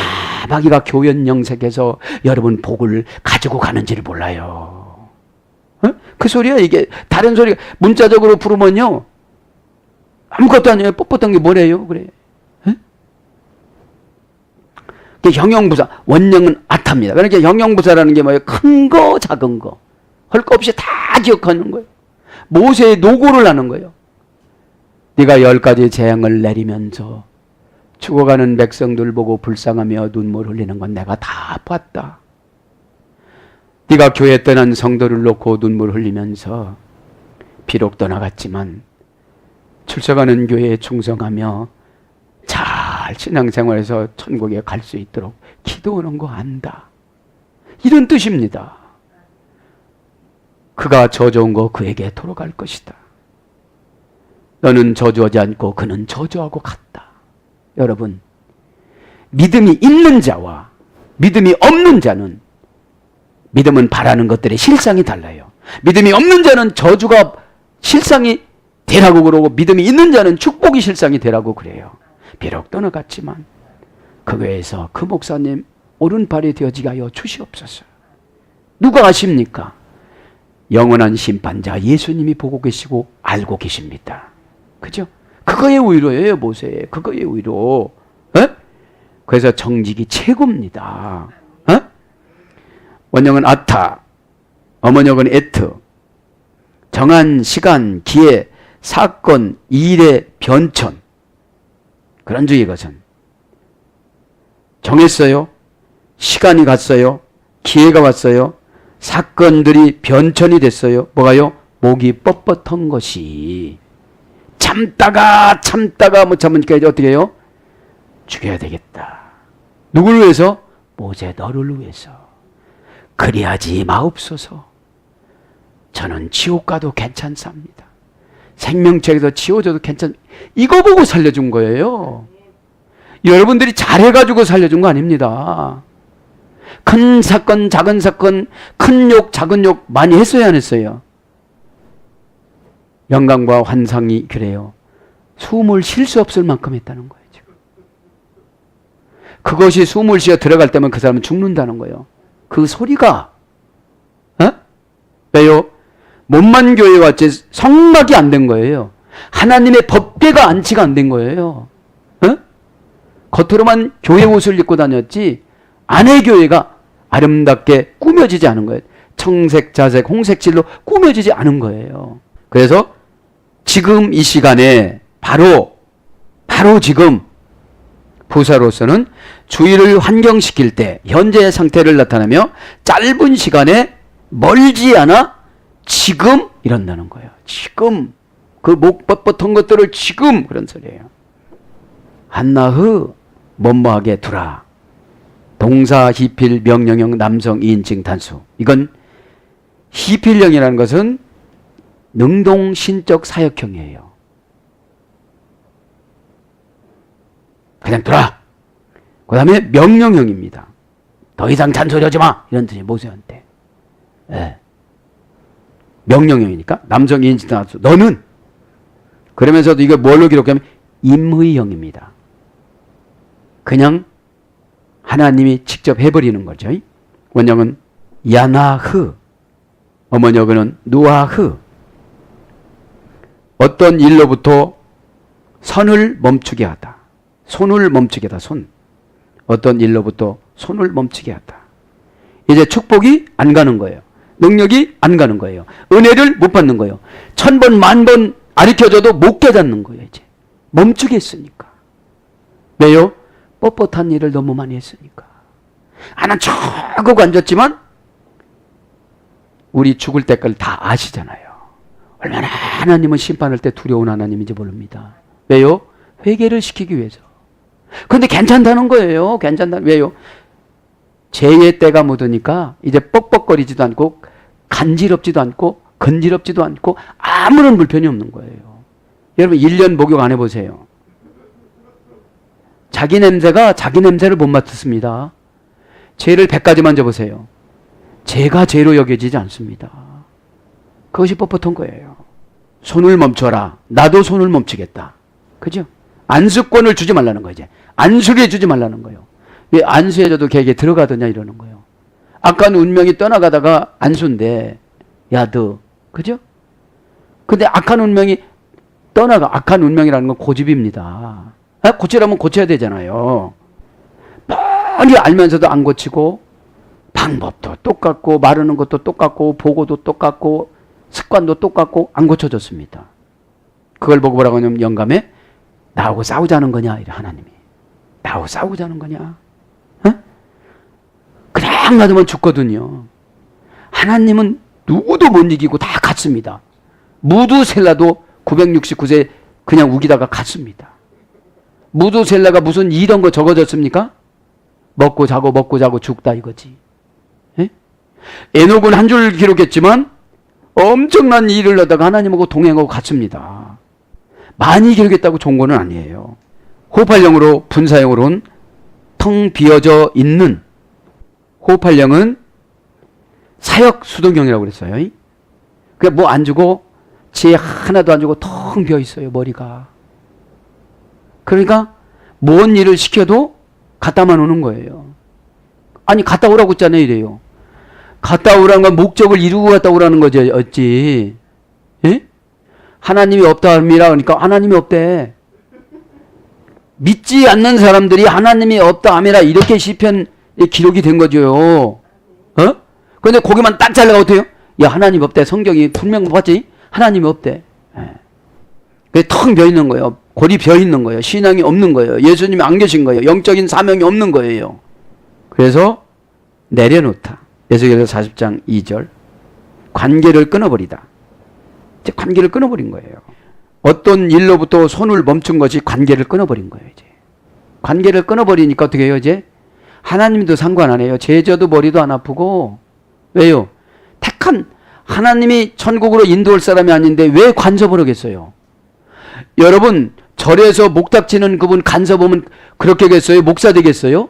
S2: 마귀가 교연영색해서 여러분 복을 가지고 가는지를 몰라요. 어? 그 소리야 이게. 다른 소리가 문자적으로 부르면요 아무것도 아니에요. 뻣뻣한 게 뭐래요 그래. 어? 형용부사 원령은 아타입니다. 그러니까 형용부사라는 게 뭐예요? 큰 거 작은 거 할 거 없이 다 기억하는 거예요. 모세의 노고를 하는 거예요. 네가 10가지 재앙을 내리면서 죽어가는 백성들 보고 불쌍하며 눈물 흘리는 건 내가 다 봤다. 네가 교회 떠난 성도를 놓고 눈물 흘리면서 비록 떠나갔지만 출석하는 교회에 충성하며 잘 신앙생활에서 천국에 갈 수 있도록 기도하는 거 안다. 이런 뜻입니다. 그가 저주한 거 그에게 돌아갈 것이다. 너는 저주하지 않고 그는 저주하고 갔다. 여러분 믿음이 있는 자와 믿음이 없는 자는 믿음은 바라는 것들의 실상이 달라요. 믿음이 없는 자는 저주가 실상이 되라고 그러고 믿음이 있는 자는 축복이 실상이 되라고 그래요. 비록 떠나갔지만 그 교회에서 그 목사님 오른팔이 되어지게 하여 주시옵소서. 누가 아십니까? 영원한 심판자 예수님이 보고 계시고 알고 계십니다. 그죠? 그거의 위로예요. 모세. 그거의 위로. 에? 그래서 정직이 최고입니다. 에? 원형은 아타, 어머역은 에트. 정한 시간, 기회, 사건, 일의 변천. 그런 주의 것은 정했어요. 시간이 갔어요. 기회가 왔어요. 사건들이 변천이 됐어요. 뭐가요? 목이 뻣뻣한 것이 참다가 못 참으니까 이제 어떻게 해요? 죽여야 되겠다. 누구를 위해서? 모세 너를 위해서. 그리하지 마옵소서. 저는 지옥 가도 괜찮습니다. 생명책에서 지워져도 괜찮. 이거 보고 살려준 거예요. 여러분들이 잘해가지고 살려준 거 아닙니다. 큰 사건, 작은 사건, 큰 욕, 작은 욕 많이 했어요, 안 했어요? 영광과 환상이 그래요. 숨을 쉴 수 없을 만큼 했다는 거예요, 지금. 그것이 숨을 쉬어 들어갈 때면 그 사람은 죽는다는 거예요. 그 소리가, 왜요? 몸만 교회에 왔지 성막이 안 된 거예요. 하나님의 법궤가 안치가 안 된 거예요. 겉으로만 교회 옷을 입고 다녔지 안의 교회가 아름답게 꾸며지지 않은 거예요. 청색, 자색, 홍색질로 꾸며지지 않은 거예요. 그래서 지금 이 시간에 바로 지금 부사로서는 주의를 환경시킬 때 현재의 상태를 나타내며 짧은 시간에 멀지 않아 지금 이런다는 거예요. 지금 그 목 뻣뻣한 것들을 지금 그런 소리예요. 한나흐 뭐뭐하게 두라. 동사 히필 명령형 남성 2인칭 단수. 이건 히필형이라는 것은 능동신적 사역형이에요. 그냥 두라. 그 다음에 명령형입니다. 더 이상 잔소리하지 마. 이런 뜻이 모세한테. 네. 명령형이니까 남성 2인칭 단수. 너는 그러면서도 이거 뭘로 기록하면 임의형입니다. 그냥 하나님이 직접 해버리는 거죠. 원형은 야나흐, 어머니어는 누아흐. 어떤 일로부터 선을 멈추게 하다. 손을 멈추게 하다. 손. 어떤 일로부터 손을 멈추게 하다. 이제 축복이 안 가는 거예요. 능력이 안 가는 거예요. 은혜를 못 받는 거예요. 1000번, 10,000번 가르쳐줘도 못 깨닫는 거예요. 이제 멈추게 했으니까. 왜요? 뻣뻣한 일을 너무 많이 했으니까. 나는 저거고 앉았지만 우리 죽을 때까지 다 아시잖아요. 얼마나 하나님은 심판할 때 두려운 하나님인지 모릅니다. 왜요? 회개를 시키기 위해서. 그런데 괜찮다는 거예요. 왜요? 죄의 때가 묻으니까 이제 뻑뻑거리지도 않고 간지럽지도 않고 건지럽지도 않고 아무런 불편이 없는 거예요. 여러분 1년 목욕 안 해보세요. 자기 냄새가 자기 냄새를 못 맡습니다. 죄를 100가지 만져보세요. 죄가 죄로 여겨지지 않습니다. 그것이 뻣뻣한 거예요. 손을 멈춰라. 나도 손을 멈추겠다. 그죠? 안수권을 주지 말라는 거예요. 이제. 안수를 주지 말라는 거예요. 왜 안수해줘도 걔에게 들어가더냐 이러는 거예요. 아까는 운명이 떠나가다가 안수인데 야 너 그죠? 근데 악한 운명이 떠나가. 악한 운명이라는 건 고집입니다. 고치라면 고쳐야 되잖아요. 뻔히 알면서도 안 고치고 방법도 똑같고 마르는 것도 똑같고 보고도 똑같고 습관도 똑같고 안 고쳐졌습니다. 그걸 보고 뭐라고 하냐면 영감에 나하고 싸우자는 거냐 이래 하나님이. 나하고 싸우자는 거냐? 그냥 놔두면 죽거든요. 하나님은 누구도 못 이기고 다 같습니다. 무두셀라도 969세 그냥 우기다가 갔습니다. 무두셀라가 무슨 이런 거 적어졌습니까? 먹고 자고 죽다 이거지. 에? 에녹은 한 줄 기록했지만 엄청난 일을 하다가 하나님하고 동행하고 갔습니다. 많이 기록했다고 좋은 거는 아니에요. 호흡할령으로 분사형으로는 텅 비어져 있는. 호흡할령은 사역 수동형이라고 그랬어요. 그냥 뭐 안 주고 지혜 하나도 안 주고 텅 비어 있어요. 머리가. 그러니까 뭔 일을 시켜도 갔다만 오는 거예요. 아니 갔다 오라고 했잖아요. 이래요. 갔다 오라는 건 목적을 이루고 갔다 오라는 거지. 어찌. 예? 하나님이 없다 합니다. 그러니까 하나님이 없대. 믿지 않는 사람들이 하나님이 없다 함이라 이렇게 시편에 기록이 된 거죠. 그런데 거기만 딱 잘라가 어때요? 야 하나님 없대. 성경이 분명 봤지? 하나님이 없대. 예. 그게 텅 비어 있는 거예요. 골이 비어 있는 거예요. 신앙이 없는 거예요. 예수님이 안 계신 거예요. 영적인 사명이 없는 거예요. 그래서 내려놓다. 에스겔서 40장 2절. 관계를 끊어버리다. 이제 관계를 끊어버린 거예요. 어떤 일로부터 손을 멈춘 것이 관계를 끊어버린 거예요. 이제 관계를 끊어버리니까 어떻게 해요? 이제 하나님도 상관 안 해요. 제자도 머리도 안 아프고. 왜요? 택한 하나님이 천국으로 인도할 사람이 아닌데 왜 간섭을 하겠어요? 여러분, 절에서 목닥치는 그분 간섭하면 그렇게 겠어요? 목사 되겠어요?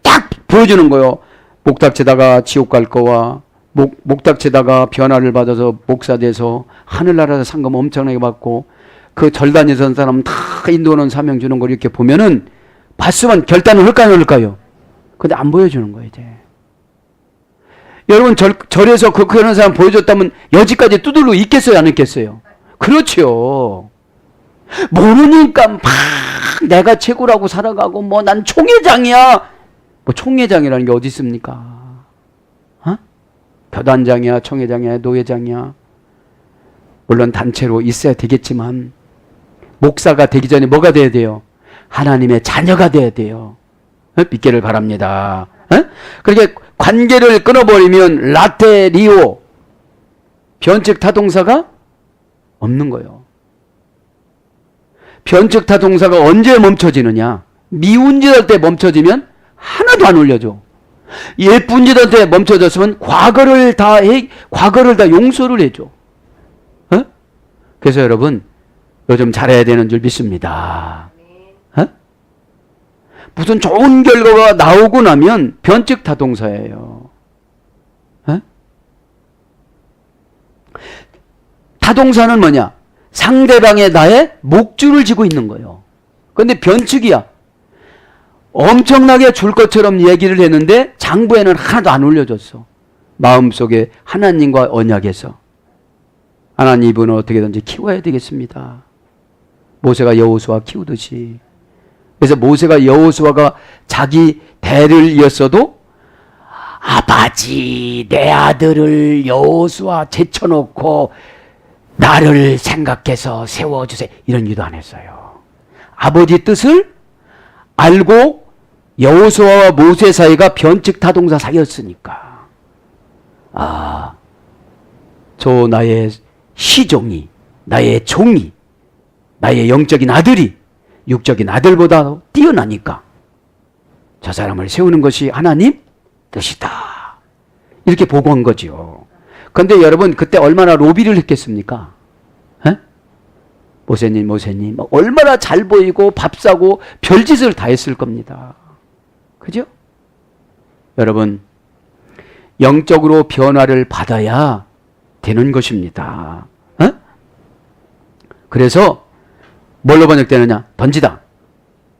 S2: 딱 보여주는 거예요. 목닥치다가 지옥 갈 거와 목닥치다가 변화를 받아서 목사 돼서 하늘나라에서 상금 엄청나게 받고 그 절단에 선 사람 다 인도하는 사명 주는 걸 이렇게 보면은 봤으면 결단을 할까요? 안 할까요? 근데 안 보여주는 거예요, 이제. 여러분, 절에서 그런 사람 보여줬다면 여지까지 두들러 있겠어요? 안 있겠어요? 그렇죠. 모르니까 막 내가 최고라고 살아가고 뭐 난 총회장이야. 뭐 총회장이라는 게 어디 있습니까? 어? 교단장이야, 총회장이야, 노회장이야. 물론 단체로 있어야 되겠지만 목사가 되기 전에 뭐가 돼야 돼요? 하나님의 자녀가 돼야 돼요. 믿기를 바랍니다. 그렇게 관계를 끊어버리면 라테리오 변칙 타동사가 없는 거예요. 변칙 타동사가 언제 멈춰지느냐? 미운 짓 할 때 멈춰지면 하나도 안 올려줘. 예쁜 짓 할 때 멈춰졌으면 과거를 다 용서를 해줘. 그래서 여러분, 요즘 잘해야 되는 줄 믿습니다. 무슨 좋은 결과가 나오고 나면 변칙 타동사예요. 타동사는 뭐냐? 상대방의 나의 목줄을 쥐고 있는 거예요. 그런데 변칙이야. 엄청나게 줄 것처럼 얘기를 했는데 장부에는 하나도 안 올려줬어. 마음속에 하나님과 언약에서. 하나님 이분은 어떻게든지 키워야 되겠습니다. 모세가 여호수아 키우듯이. 그래서 모세가 여호수아가 자기 대를 이었어도 아버지 내 아들을 여호수아 제쳐놓고 나를 생각해서 세워주세요. 이런 기도 안 했어요. 아버지 뜻을 알고 여호수아와 모세 사이가 변칙 타동사 사이였으니까 저 나의 시종이 나의 종이 나의 영적인 아들이 육적인 아들보다 뛰어나니까 저 사람을 세우는 것이 하나님 뜻이다. 이렇게 보고한 거죠. 그런데 여러분 그때 얼마나 로비를 했겠습니까? 모세님 얼마나 잘 보이고 밥 사고 별짓을 다 했을 겁니다. 그죠? 여러분 영적으로 변화를 받아야 되는 것입니다. 그래서 뭘로 번역되느냐? 던지다.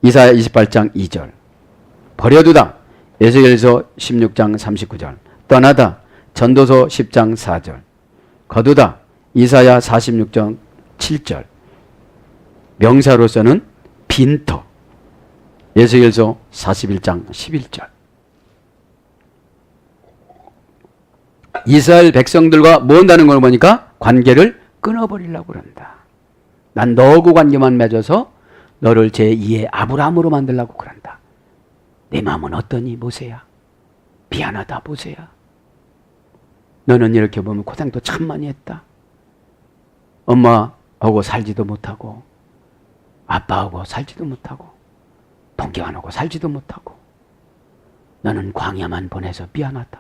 S2: 이사야 28장 2절. 버려두다. 에스겔서 16장 39절. 떠나다. 전도서 10장 4절. 거두다. 이사야 46장 7절. 명사로서는 빈터. 에스겔서 41장 11절. 이스라엘 백성들과 뭐 한다는 걸 보니까 관계를 끊어버리려고 그런다. 난 너하고 관계만 맺어서 너를 제2의 아브라함으로 만들려고 그런다. 내 마음은 어떠니 모세야? 미안하다 모세야. 너는 이렇게 보면 고생도 참 많이 했다. 엄마하고 살지도 못하고 아빠하고 살지도 못하고 동기환하고 살지도 못하고 너는 광야만 보내서 미안하다.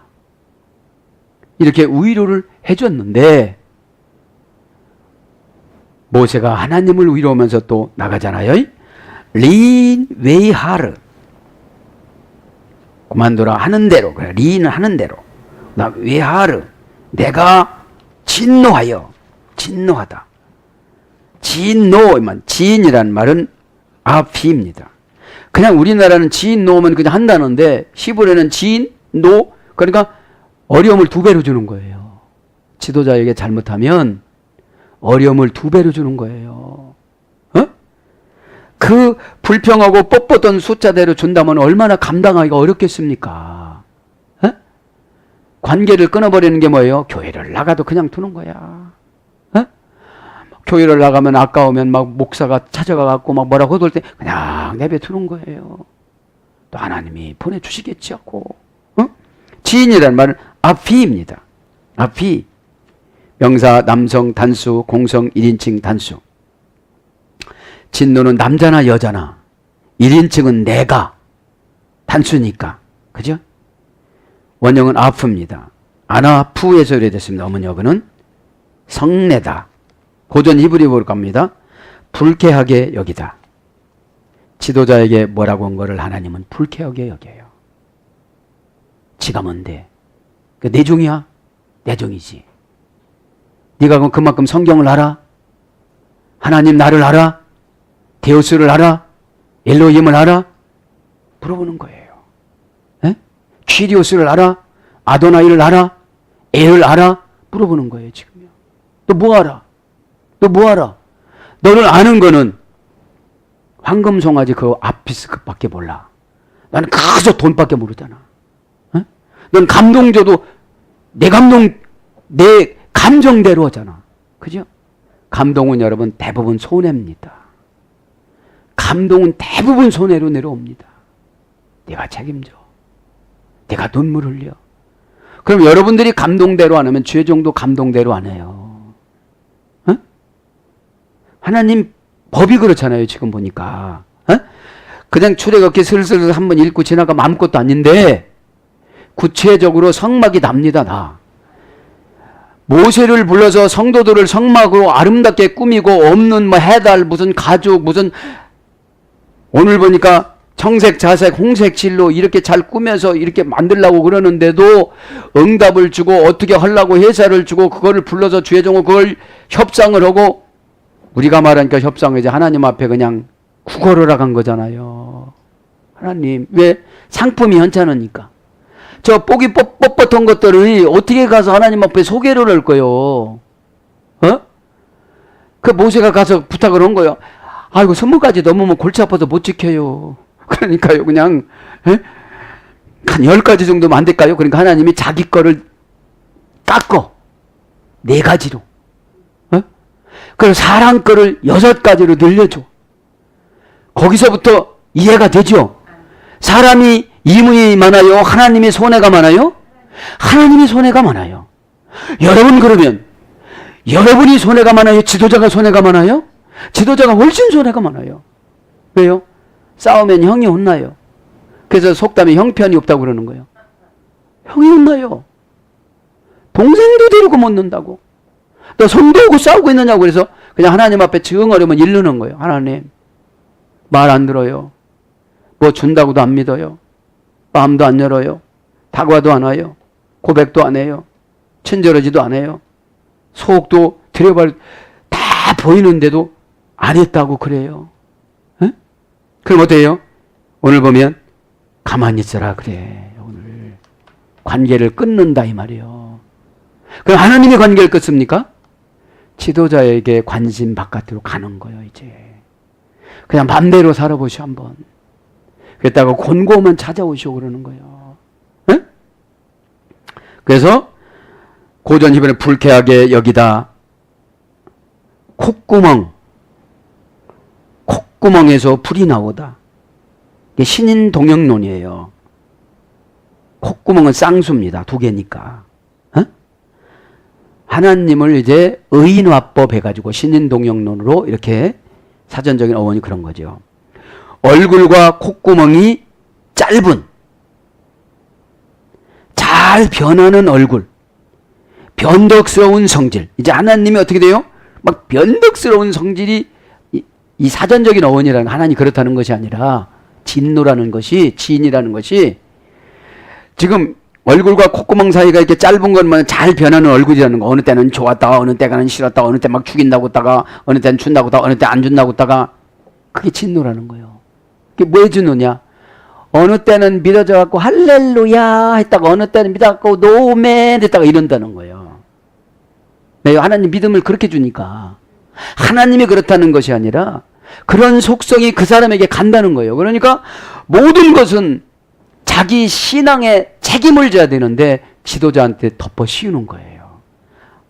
S2: 이렇게 위로를 해줬는데 모세가 하나님을 위로하면서 또 나가잖아요. 린 웨이하르. 그만둬라 하는 대로. 그래, 린은 하는 대로. 웨하르. 내가 진노하여. 진노하다. 진노만. 진이란 말은 아피입니다. 그냥 우리나라는 진노면 그냥 한다는데 히브리어는 진노. 그러니까 어려움을 2배로 주는 거예요. 지도자에게 잘못하면 어려움을 2배로 주는 거예요. 그 불평하고 뻣뻣한 숫자대로 준다면 얼마나 감당하기가 어렵겠습니까? 관계를 끊어버리는 게 뭐예요? 교회를 나가도 그냥 두는 거야. 교회를 나가면 아까우면 막 목사가 찾아가 갖고 막 뭐라고 해도 때 그냥 내뱉는 거예요. 또 하나님이 보내주시겠지 하고. 지인이라는 말은 아피입니다. 아피. 명사 남성 단수, 공성 1인칭 단수. 진노는 남자나 여자나 1인칭은 내가 단수니까. 그죠? 원형은 아프입니다. 아나푸에서 유래됐습니다. 어머니 어근은 성내다. 고전 히브리어로 볼 겁니다. 불쾌하게 여기다. 지도자에게 뭐라고 한 거를 하나님은 불쾌하게 여겨요. 지가 뭔데? 내 종이야? 내 종이지. 네가 그만큼 성경을 알아? 하나님 나를 알아? 데우스를 알아? 엘로힘을 알아? 물어보는 거예요. 에? 퀴리오스를 알아? 아도나이를 알아? 엘을 알아? 물어보는 거예요 지금요. 너 뭐 알아? 너 뭐 알아? 너를 아는 거는 황금송아지 그 아피스급밖에 몰라. 나는 그저 돈밖에 모르잖아. 에? 넌 감동 줘도 내 감정대로 하잖아. 그죠? 감동은 여러분 대부분 손해입니다. 감동은 대부분 손해로 내려옵니다. 내가 책임져. 내가 눈물 흘려. 그럼 여러분들이 감동대로 안 하면 죄종도 감동대로 안 해요. 어? 하나님 법이 그렇잖아요. 지금 보니까. 어? 그냥 출애굽기 슬슬 한번 읽고 지나가면 아무것도 아닌데 구체적으로 성막이 납니다. 나. 모세를 불러서 성도들을 성막으로 아름답게 꾸미고 없는 뭐 해달 무슨 가죽 무슨 오늘 보니까 청색 자색 홍색 질로 이렇게 잘 꾸며서 이렇게 만들려고 그러는데도 응답을 주고 어떻게 하려고 회사를 주고 그거를 불러서 주의종을 그걸 협상을 하고 우리가 말하니까 협상을 이제 하나님 앞에 그냥 구걸을 한 거잖아요. 하나님 왜? 상품이 현찮으니까. 저 뽀기 뻣뻣한 것들을 어떻게 가서 하나님 앞에 소개를 할 거요? 어? 그 모세가 가서 부탁을 한 거요. 아이고 20가지 넘으면 골치 아파서 못 지켜요. 그러니까요 그냥 에? 한 10가지 정도면 안 될까요? 그러니까 하나님이 자기 거를 깎어 4가지로 어? 그리고 사람 거를 6가지로 늘려줘. 거기서부터 이해가 되죠? 사람이 이문이 많아요? 하나님이 손해가 많아요? 하나님이 손해가 많아요. 여러분 그러면 여러분이 손해가 많아요? 지도자가 손해가 많아요? 지도자가 훨씬 손해가 많아요. 왜요? 싸우면 형이 혼나요. 그래서 속담에 형편이 없다고 그러는 거예요. 형이 혼나요. 동생도 데리고 못 논다고. 너 성도하고 싸우고 있느냐고. 그래서 그냥 하나님 앞에 증언하려면 이르는 거예요. 하나님 말 안 들어요. 뭐 준다고도 안 믿어요. 마음도 안 열어요. 다가도 안 와요. 고백도 안 해요. 친절하지도 않아요. 속도 들여발 다 보이는데도 안 했다고 그래요. 에? 그럼 어때요? 오늘 보면 가만히 있어라 그래. 오늘 관계를 끊는다 이 말이에요. 그럼 하나님의 관계를 끊습니까? 지도자에게 관심 바깥으로 가는 거예요. 이제 그냥 맘대로 살아보시오 한번. 그랬다가 곤고만 찾아오시오 그러는 거예요. 에? 그래서 고전 히브리어는 불쾌하게 여기다. 콧구멍에서 불이 나오다. 이게 신인 동영론이에요. 콧구멍은 쌍수입니다. 2개니까. 어? 하나님을 이제 의인화법 해가지고 신인 동영론으로 이렇게 사전적인 어원이 그런 거죠. 얼굴과 콧구멍이 짧은 잘 변하는 얼굴, 변덕스러운 성질. 이제 하나님이 어떻게 돼요? 막 변덕스러운 성질이 이 사전적인 어원이라는 하나님 그렇다는 것이 아니라 진노라는 것이 지인이라는 것이 지금 얼굴과 콧구멍 사이가 이렇게 짧은 것만 잘 변하는 얼굴이라는 거. 어느 때는 좋았다가 어느 때는 싫었다가 어느 때 막 죽인다고 했다가 어느 때는 준다고 했다가 어느 때 안 준다고 했다가 그게 진노라는 거예요. 그게 왜 진노냐? 어느 때는 믿어져 갖고 할렐루야 했다가 어느 때는 믿어 갖고 노멘 했다가 이런다는 거예요. 네, 하나님 믿음을 그렇게 주니까. 하나님이 그렇다는 것이 아니라 그런 속성이 그 사람에게 간다는 거예요. 그러니까 모든 것은 자기 신앙에 책임을 져야 되는데 지도자한테 덮어 씌우는 거예요.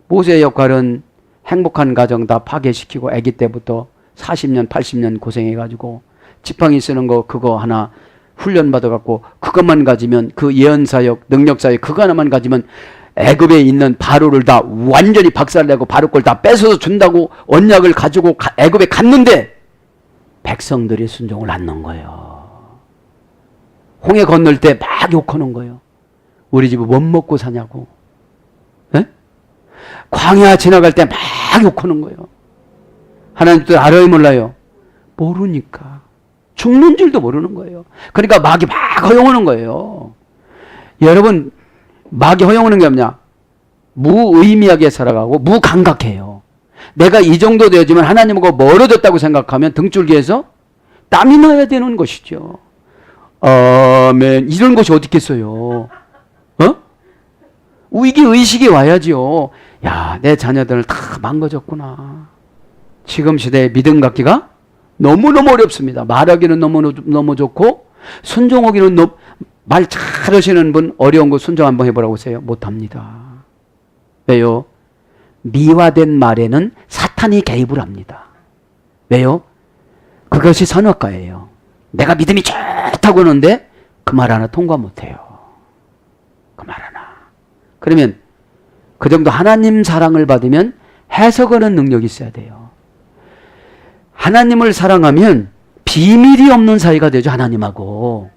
S2: 모세의 역할은 행복한 가정 다 파괴시키고 아기 때부터 40년 80년 고생해가지고 지팡이 쓰는 거 그거 하나 훈련 받아갖고 그것만 가지면 그 예언사역 능력사역 그거 하나만 가지면 애굽에 있는 바로를 다 완전히 박살내고 바로 걸 다 뺏어서 준다고 언약을 가지고 애굽에 갔는데 백성들이 순종을 안 넣은 거예요. 홍해 건널 때 막 욕하는 거예요. 우리 집은 못 먹고 사냐고. 에? 광야 지나갈 때 막 욕하는 거예요. 하나님도 알아요 몰라요? 모르니까. 죽는 줄도 모르는 거예요. 그러니까 마귀 막 허용하는 거예요. 여러분 마귀 허용하는 게 뭐냐? 무의미하게 살아가고 무감각해요. 내가 이 정도 되어지면 하나님하고 멀어졌다고 생각하면 등줄기에서 땀이 나야 되는 것이죠. 아멘. 이런 것이 어디 있겠어요? 이게 의식이 와야지요. 야, 내 자녀들 다 망가졌구나. 지금 시대에 믿음 갖기가 너무너무 어렵습니다. 말하기는 너무 좋고 순종하기는 말 잘하시는 분 어려운 거 순종 한번 해보라고 하세요. 못합니다. 왜요? 미화된 말에는 사탄이 개입을 합니다. 왜요? 그것이 선악과예요. 내가 믿음이 좋다고 하는데 그 말 하나 통과 못해요. 그 말 하나. 그러면 그 정도 하나님 사랑을 받으면 해석하는 능력이 있어야 돼요. 하나님을 사랑하면 비밀이 없는 사이가 되죠. 하나님하고.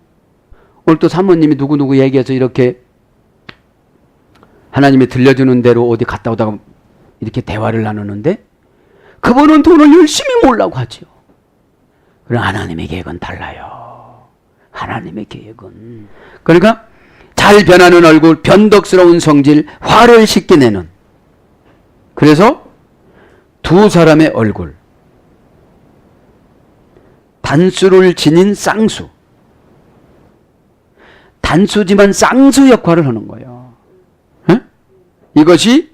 S2: 오늘 또 사모님이 누구누구 얘기해서 이렇게 하나님이 들려주는 대로 어디 갔다 오다가 이렇게 대화를 나누는데 그분은 돈을 열심히 모으려고 하죠. 그럼 하나님의 계획은 달라요. 하나님의 계획은. 그러니까 잘 변하는 얼굴, 변덕스러운 성질, 화를 씻게 내는. 그래서 두 사람의 얼굴. 단수를 지닌 쌍수. 단수지만 쌍수 역할을 하는 거예요. 응? 이것이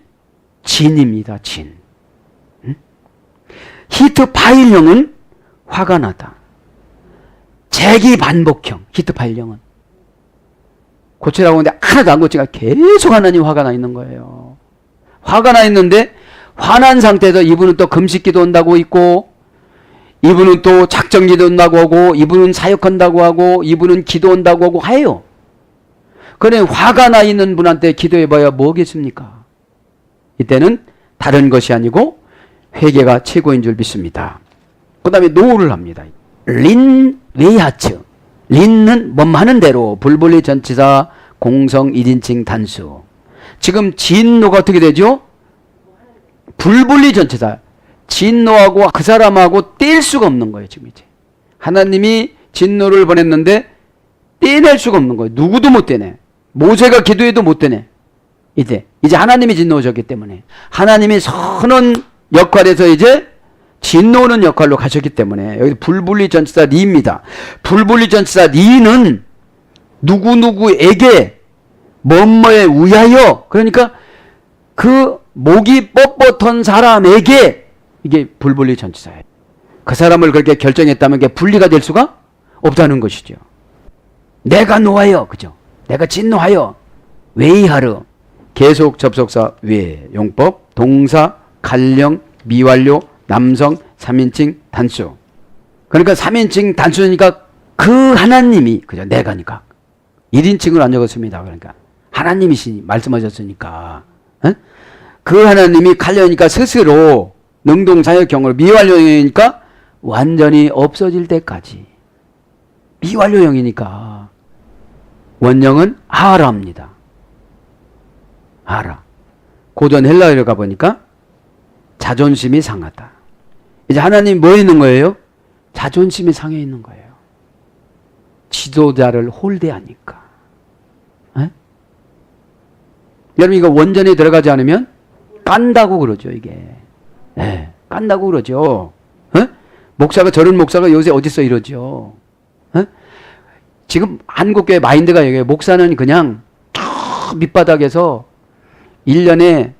S2: 진입니다. 진. 응? 히트 파일형은 화가 나다. 재기 반복형. 히트 파일형은 고치라고 하는데 하나도 안 고치가 계속 하나님 화가 나 있는 거예요. 화가 나 있는데 화난 상태에서 이분은 또 금식기도 한다고 있고 이분은 또 작정기도 한다고 하고 이분은 사역한다고 하고 이분은 기도한다고 하고 해요. 그래 화가 나 있는 분한테 기도해봐야 뭐겠습니까? 이때는 다른 것이 아니고 회개가 최고인 줄 믿습니다. 그 다음에 노를 합니다. 린 웨이하츠. 린은 뭐하는 대로 불불리 전치사 공성 1인칭 단수. 지금 진노가 어떻게 되죠? 불불리 전치사. 진노하고 그 사람하고 뗄 수가 없는 거예요. 지금 이제 하나님이 진노를 보냈는데 떼낼 수가 없는 거예요. 누구도 못 떼내. 모세가 기도해도 못 떼내. 이제 하나님이 진노하셨기 때문에 하나님이 선한 역할에서 이제 진노하는 역할로 가셨기 때문에 여기 불분리 전치사 리입니다. 불분리 전치사 리는 누구누구에게 뭐뭐에 의하여, 그러니까 그 목이 뻣뻣한 사람에게 이게 불분리 전치사예요. 그 사람을 그렇게 결정했다면 그게 분리가 될 수가 없다는 것이죠. 내가 노하여, 그죠? 내가 진노하여, 웨이하르, 계속 접속사 웨, 용법, 동사, 갈령, 미완료, 남성, 3인칭 단수. 그러니까 3인칭 단수니까 그 하나님이, 그죠? 내가니까 1인칭을 안 적었습니다. 그러니까 하나님이시니 말씀하셨으니까, 에? 그 하나님이 칼려니까 스스로 능동사역형으로, 미완료형이니까 완전히 없어질 때까지. 미완료형이니까 원형은 하라입니다. 하라. 고전 헬라어로 가보니까 자존심이 상하다. 이제 하나님 뭐 있는 거예요? 자존심이 상해 있는 거예요. 지도자를 홀대하니까. 에? 여러분 이거 원전에 들어가지 않으면 깐다고 그러죠. 이게. 예, 깐다고 그러죠. 에? 목사가, 저런 목사가 요새 어디서 이러죠. 에? 지금 한국교회 마인드가 여기에요. 목사는 그냥 저 밑바닥에서 1년에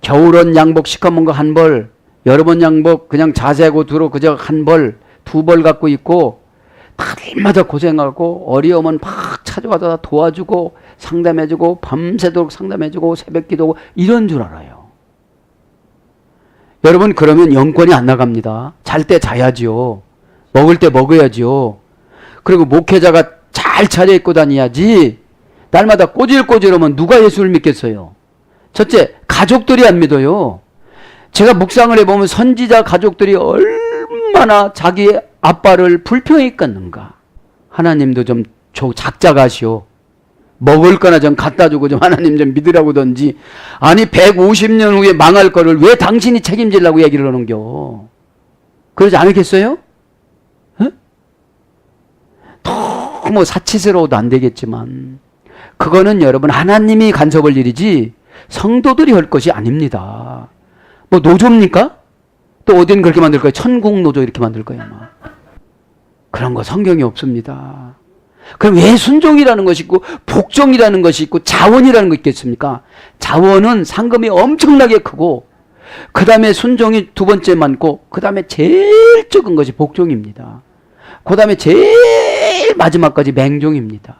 S2: 겨울옷 양복 시커먼 거 한 벌, 여러분 양복 그냥 자세하고 두루 그저 한 벌, 두 벌 갖고 있고 날마다 고생하고 어려우면 막 찾아와서 도와주고 상담해주고 밤새도록 상담해주고 새벽 기도하고 이런 줄 알아요. 여러분, 그러면 영권이 안 나갑니다. 잘 때 자야지요. 먹을 때 먹어야지요. 그리고 목회자가 잘 차려입고 다녀야지. 날마다 꼬질꼬질하면 누가 예수를 믿겠어요? 첫째, 가족들이 안 믿어요. 제가 묵상을 해보면 선지자 가족들이 얼마나 자기 아빠를 불평히 깎는가. 하나님도 좀 작작하시오. 먹을 거나 좀 갖다 주고 좀 하나님 좀 믿으라고든지. 아니 150년 후에 망할 거를 왜 당신이 책임지려고 얘기를 하는겨. 그러지 않겠어요? 어? 너무 사치스러워도 안 되겠지만 그거는 여러분 하나님이 간섭할 일이지 성도들이 할 것이 아닙니다. 뭐 노조입니까? 또 어딘 그렇게 만들 거예요? 천국 노조 이렇게 만들 거예요 아마. 그런 거 성경에 없습니다. 그럼 왜 순종이라는 것이 있고 복종이라는 것이 있고 자원이라는 거 있겠습니까? 자원은 상금이 엄청나게 크고 그 다음에 순종이 두 번째 많고 그 다음에 제일 적은 것이 복종입니다. 그 다음에 제일 마지막까지 맹종입니다.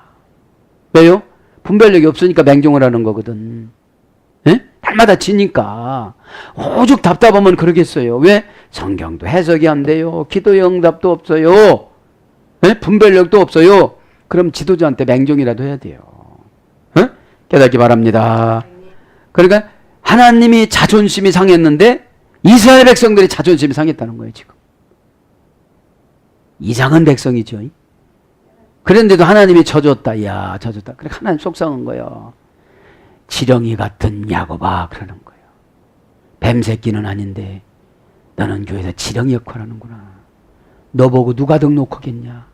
S2: 왜요? 분별력이 없으니까 맹종을 하는 거거든. 예? 날마다 지니까 오죽 답답하면 그러겠어요. 왜? 성경도 해석이 안 돼요. 기도의 응답도 없어요. 예? 분별력도 없어요. 그럼 지도자한테 맹종이라도 해야 돼요. 어? 깨닫기 바랍니다. 그러니까 하나님이 자존심이 상했는데 이스라엘 백성들이 자존심이 상했다는 거예요 지금. 이상한 백성이죠. 그런데도 하나님이 져줬다. 이야 져줬다. 그래 하나님 속상한 거예요. 지렁이 같은 야곱아 그러는 거예요. 뱀 새끼는 아닌데 너는 교회에서 지렁이 역할하는구나. 너 보고 누가 등록하겠냐.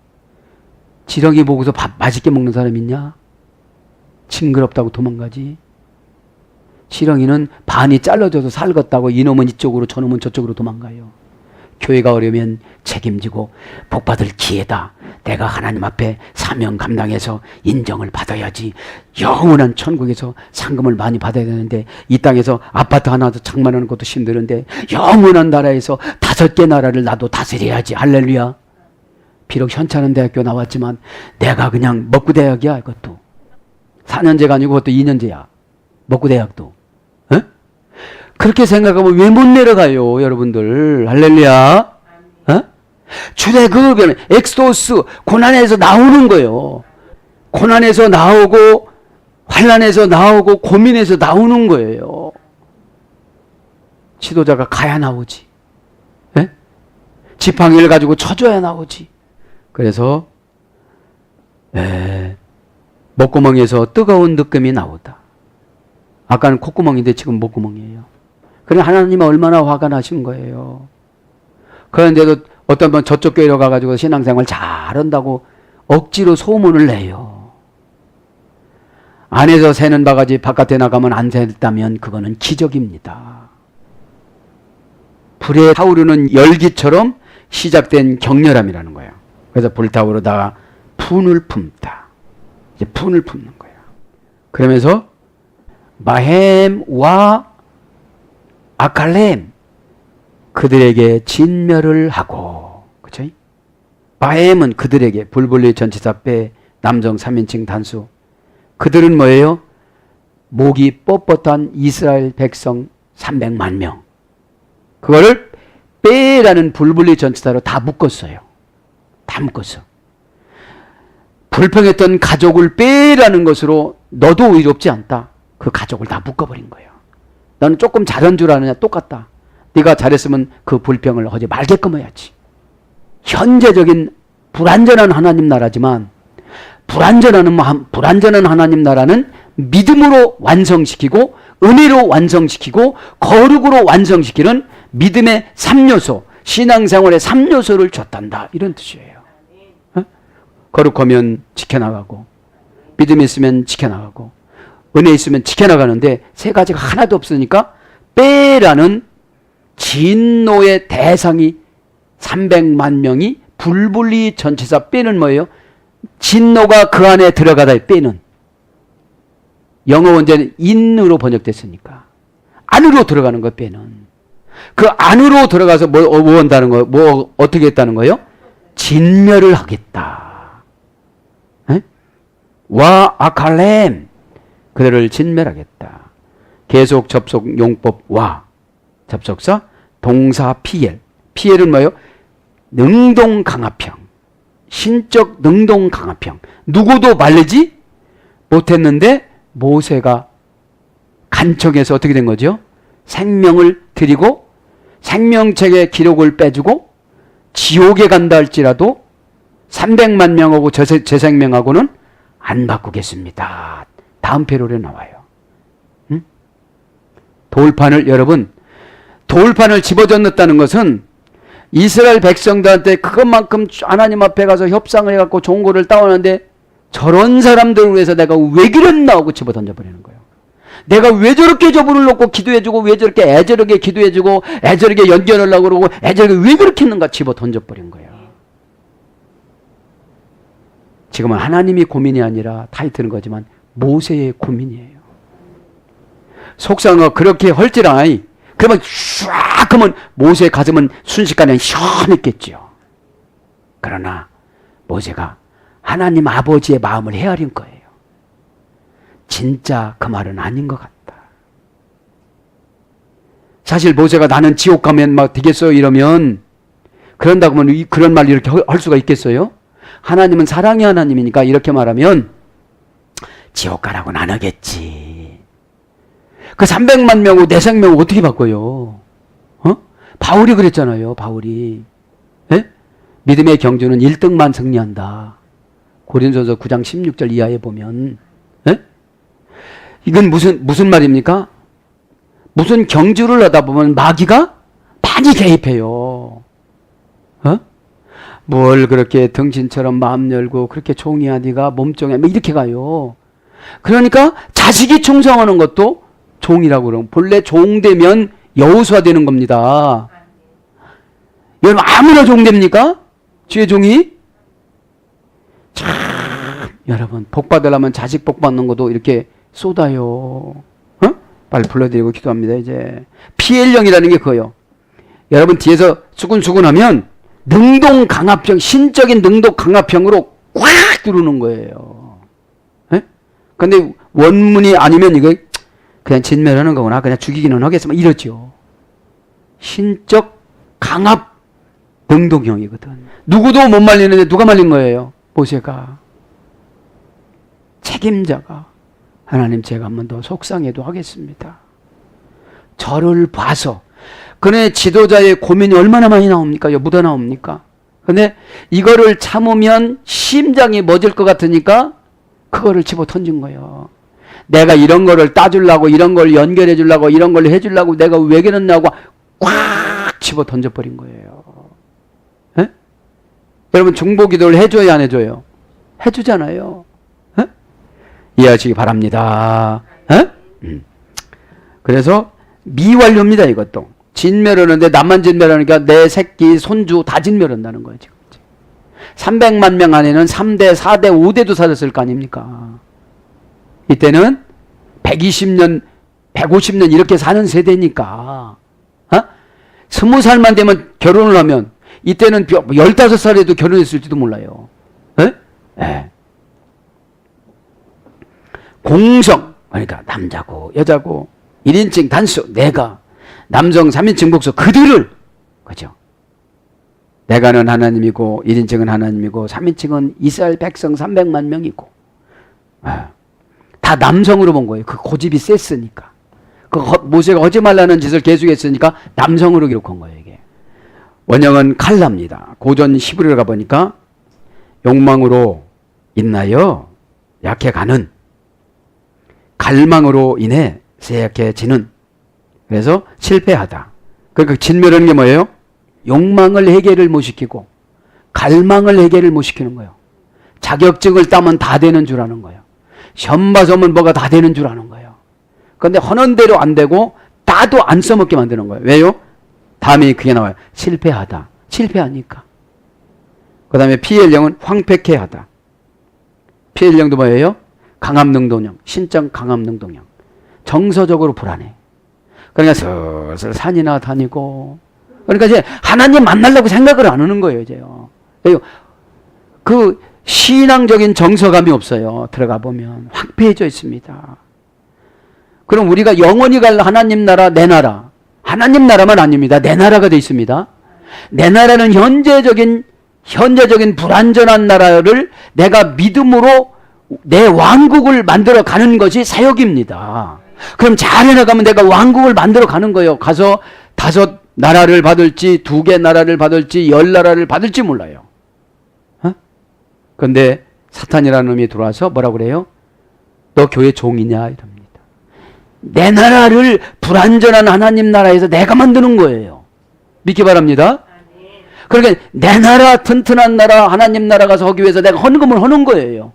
S2: 지렁이 보고서 밥 맛있게 먹는 사람 있냐? 징그럽다고 도망가지. 지렁이는 반이 잘라져서 살겄다고 이놈은 이쪽으로 저놈은 저쪽으로 도망가요. 교회가 어려면 책임지고 복받을 기회다. 내가 하나님 앞에 사명 감당해서 인정을 받아야지. 영원한 천국에서 상금을 많이 받아야 되는데 이 땅에서 아파트 하나 장만하는 것도 힘드는데 영원한 나라에서 5개 나라를 나도 다스려야지. 할렐루야. 비록 현찮은 대학교 나왔지만 내가 그냥 먹구대학이야. 이것도 4년제가 아니고 그것도 2년제야. 먹구대학도. 에? 그렇게 생각하면 왜 못 내려가요 여러분들. 할렐루야. 에? 출애굽, 엑소스 고난에서 나오는 거예요. 고난에서 나오고 환난에서 나오고 고민에서 나오는 거예요. 지도자가 가야 나오지. 에? 지팡이를 가지고 쳐줘야 나오지. 그래서 목구멍에서 뜨거운 느낌이 나오다. 아까는 콧구멍인데 지금 목구멍이에요. 그래 하나님은 얼마나 화가 나신 거예요. 그런데도 어떤 분 저쪽 교회로 가가지고 신앙생활 잘한다고 억지로 소문을 내요. 안에서 새는 바가지 바깥에 나가면 안 샜다면 그거는 기적입니다. 불에 타오르는 열기처럼 시작된 격렬함이라는 거예요. 그래서 불타오르다가 분을 품다. 이제 분을 품는 거예요. 그러면서 마햄과 아칼렘 그들에게 진멸을 하고, 그쵸? 마햄은 그들에게 불불리 전치사 빼 남성 3인칭 단수. 그들은 뭐예요? 목이 뻣뻣한 이스라엘 백성 300만 명. 그거를 빼라는 불불리 전치사로 다 묶었어요. 다 묶었어. 불평했던 가족을 빼라는 것으로 너도 의롭지 않다. 그 가족을 다 묶어버린 거예요. 너는 조금 잘한 줄 아느냐? 똑같다. 네가 잘했으면 그 불평을 하지 말게끔 해야지. 현재적인 불완전한 하나님 나라지만 불완전한 하나님 나라는 믿음으로 완성시키고 은혜로 완성시키고 거룩으로 완성시키는 믿음의 3요소, 신앙생활의 3요소를 줬단다. 이런 뜻이에요. 어? 거룩하면 지켜나가고 믿음 있으면 지켜나가고 은혜 있으면 지켜나가는데 세 가지가 하나도 없으니까 빼라는 진노의 대상이 300만 명이 불불리 전치사 빼는 뭐예요? 진노가 그 안에 들어가다 빼는. 영어 원제는 in으로 번역됐으니까 안으로 들어가는 거 빼는. 그 안으로 들어가서 뭐 한다는 거예요? 뭐 어떻게 했다는 거예요? 진멸을 하겠다. 에? 와 아칼렘 그들을 진멸하겠다. 계속 접속 용법 와 접속사 동사 피엘. 피엘은 뭐예요? 능동강압형. 신적 능동강압형. 누구도 말리지 못했는데 모세가 간청해서 어떻게 된 거죠? 생명을 드리고 생명책의 기록을 빼주고 지옥에 간다 할지라도 300만 명하고 제 생명하고는 안 바꾸겠습니다. 다음 패러에 나와요. 응? 돌판을, 여러분, 돌판을 집어넣었다는 것은 이스라엘 백성들한테 그것만큼 하나님 앞에 가서 협상을 해갖고 좋은 거를 따오는데 저런 사람들을 위해서 내가 왜 그랬나 하고 집어 던져버리는 거예요. 내가 왜 저렇게 저분을 놓고 기도해주고 왜 저렇게 애절하게 기도해주고 애절하게 연결하려고 그러고 애절하게 왜 그렇게 했는가 집어 던져버린 거예요. 지금은 하나님이 고민이 아니라 타이틀은 거지만 모세의 고민이에요. 속상하고 그렇게 헐지라이 그러면 쫙 그러면 모세의 가슴은 순식간에 시원했겠죠. 그러나 모세가 하나님 아버지의 마음을 헤아린 거예요. 진짜 그 말은 아닌 것 같다. 사실 모세가 나는 지옥 가면 막 되겠어요 이러면 그런다고 하면 그런 말 이렇게 할 수가 있겠어요? 하나님은 사랑의 하나님이니까 이렇게 말하면 지옥 가라고는 안 하겠지. 그 300만 명하고 내 생명 어떻게 바꿔요? 바울이 그랬잖아요. 바울이. 에? 믿음의 경주는 1등만 승리한다. 고린도서 9장 16절 이하에 보면. 에? 이건 무슨 말입니까? 무슨 경주를 하다 보면 마귀가 많이 개입해요. 뭘 그렇게 등신처럼 마음 열고 그렇게 종이야 네가 몸종이야 이렇게 가요. 그러니까 자식이 충성하는 것도 종이라고 그러면 본래 종 되면 여호수아 되는 겁니다. 여러분 아무나 종 됩니까? 주의 종이? 참 여러분 복 받으려면 자식 복 받는 것도 이렇게 쏟아요. 빨리 불러드리고 기도합니다. 이제 피엘령이라는 게 그거요. 여러분 뒤에서 수근수근하면 능동강압형, 신적인 능동강압형으로 꽉 누르는 거예요. 그런데 원문이 아니면 이거 그냥 진멸하는 거구나. 그냥 죽이기는 하겠지만 이러죠. 신적 강압 능동형이거든. 누구도 못 말리는데 누가 말린 거예요? 모세가. 책임자가. 하나님 제가 한 번 더 속상해도 하겠습니다. 저를 봐서. 그네 지도자의 고민이 얼마나 많이 나옵니까? 묻어 나옵니까? 근데 이거를 참으면 심장이 멎을 것 같으니까 그거를 집어 던진 거예요. 내가 이런 거를 따주려고 이런 걸 연결해 주려고 이런 걸 해주려고 내가 왜 그랬냐고 꽉 집어 던져버린 거예요. 에? 여러분 중보기도를 해줘야 안 해줘요? 해주잖아요. 에? 이해하시기 바랍니다. 에? 그래서 미완료입니다. 이것도. 진멸하는데 나만 진멸하니까 내 새끼 손주 다 진멸한다는 거예요. 지금. 300만 명 안에는 3대 4대 5대도 살았을 거 아닙니까? 이때는 120년 150년 이렇게 사는 세대니까 20살만 되면 결혼을 하면 이때는 15살에도 결혼했을지도 몰라요. 에? 에. 공성 그러니까 남자고 여자고 1인칭 단수 내가 남성 3인칭 복수 그들을 그죠? 내가는 하나님이고 1인칭은 하나님이고 3인칭은 이스라엘 백성 300만 명이고 다 남성으로 본 거예요. 그 고집이 셌으니까. 그 모세가 하지 말라는 짓을 계속했으니까 남성으로 기록한 거예요. 이게. 원형은 칼라입니다. 고전 히브리어 가보니까 욕망으로 인하여 약해가는 갈망으로 인해 쇠약해지는 그래서 실패하다. 그러니까 진멸하는 게 뭐예요? 욕망을 해결을 못 시키고 갈망을 해결을 못 시키는 거예요. 자격증을 따면 다 되는 줄 아는 거예요. 시험 봐서 오면 뭐가 다 되는 줄 아는 거예요. 그런데 하는 대로 안 되고 따도 안 써먹게 만드는 거예요. 왜요? 다음에 그게 나와요. 실패하다. 실패하니까. 그 다음에 피엘령은 황폐케 하다. 피엘령도 뭐예요? 강압능동형. 신적 강압능동형. 정서적으로 불안해. 그러니까 슬슬 산이나 다니고 그러니까 이제 하나님 만나려고 생각을 안 하는 거예요. 이제요. 그 신앙적인 정서감이 없어요. 들어가 보면 황폐해져 있습니다. 그럼 우리가 영원히 갈 하나님 나라 내 나라 하나님 나라만 아닙니다. 내 나라가 돼 있습니다. 내 나라는 현재적인 불완전한 나라를 내가 믿음으로 내 왕국을 만들어 가는 것이 사역입니다. 그럼 잘 해나가면 내가 왕국을 만들어 가는 거예요. 가서 5 나라를 받을지 2개 나라를 받을지 10 나라를 받을지 몰라요. 그런데 사탄이라는 놈이 들어와서 뭐라고 그래요? 너 교회 종이냐? 이럽니다. 내 나라를 불완전한 하나님 나라에서 내가 만드는 거예요. 믿기 바랍니다. 그러니까 내 나라, 튼튼한 나라, 하나님 나라 가서 하기 위해서 내가 헌금을 하는 거예요.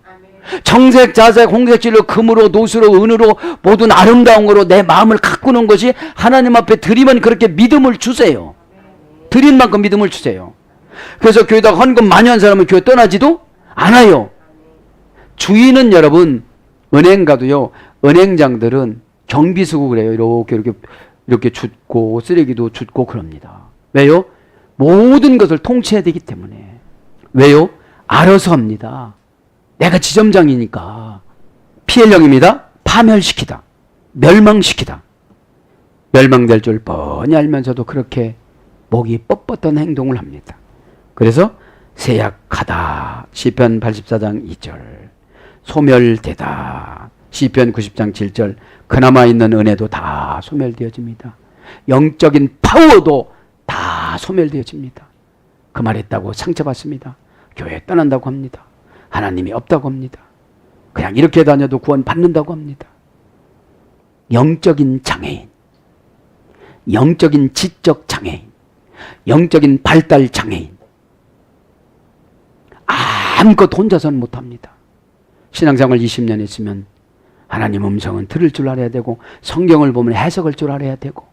S2: 정색, 자색, 홍색질로, 금으로, 노수로, 은으로 모든 아름다운 거로 내 마음을 가꾸는 것이 하나님 앞에 드리면 그렇게 믿음을 주세요. 드린 만큼 믿음을 주세요. 그래서 교회다가 헌금 많이 한 사람은 교회 떠나지도 않아요. 주인은 여러분, 은행 가도요, 은행장들은 경비수고 그래요. 이렇게 줍고, 쓰레기도 줍고 그럽니다. 왜요? 모든 것을 통치해야 되기 때문에. 왜요? 알아서 합니다. 내가 지점장이니까. 피해령입니다. 파멸시키다. 멸망시키다. 멸망될 줄 뻔히 알면서도 그렇게 목이 뻣뻣한 행동을 합니다. 그래서 세약하다. 시편 84장 2절. 소멸되다. 시편 90장 7절. 그나마 있는 은혜도 다 소멸되어집니다. 영적인 파워도 다 소멸되어집니다. 그 말했다고 상처받습니다. 교회 떠난다고 합니다. 하나님이 없다고 합니다. 그냥 이렇게 다녀도 구원 받는다고 합니다. 영적인 장애인, 영적인 지적 장애인, 영적인 발달 장애인, 아무것도 혼자서는 못합니다. 신앙생활 20년 했으면 하나님 음성은 들을 줄 알아야 되고, 성경을 보면 해석할 줄 알아야 되고,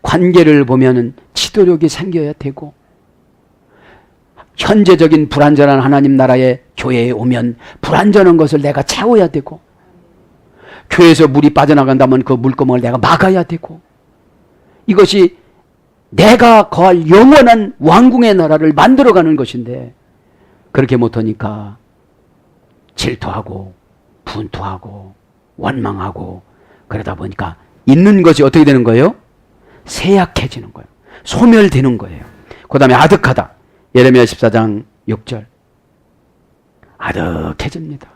S2: 관계를 보면 지도력이 생겨야 되고, 현재적인 불완전한 하나님 나라의 교회에 오면 불완전한 것을 내가 채워야 되고, 교회에서 물이 빠져나간다면 그 물구멍을 내가 막아야 되고, 이것이 내가 거할 영원한 왕궁의 나라를 만들어가는 것인데, 그렇게 못하니까 질투하고 분투하고 원망하고, 그러다 보니까 있는 것이 어떻게 되는 거예요? 쇠약해지는 거예요. 소멸되는 거예요. 그 다음에 아득하다. 예레미야 14장 6절. 아득해집니다.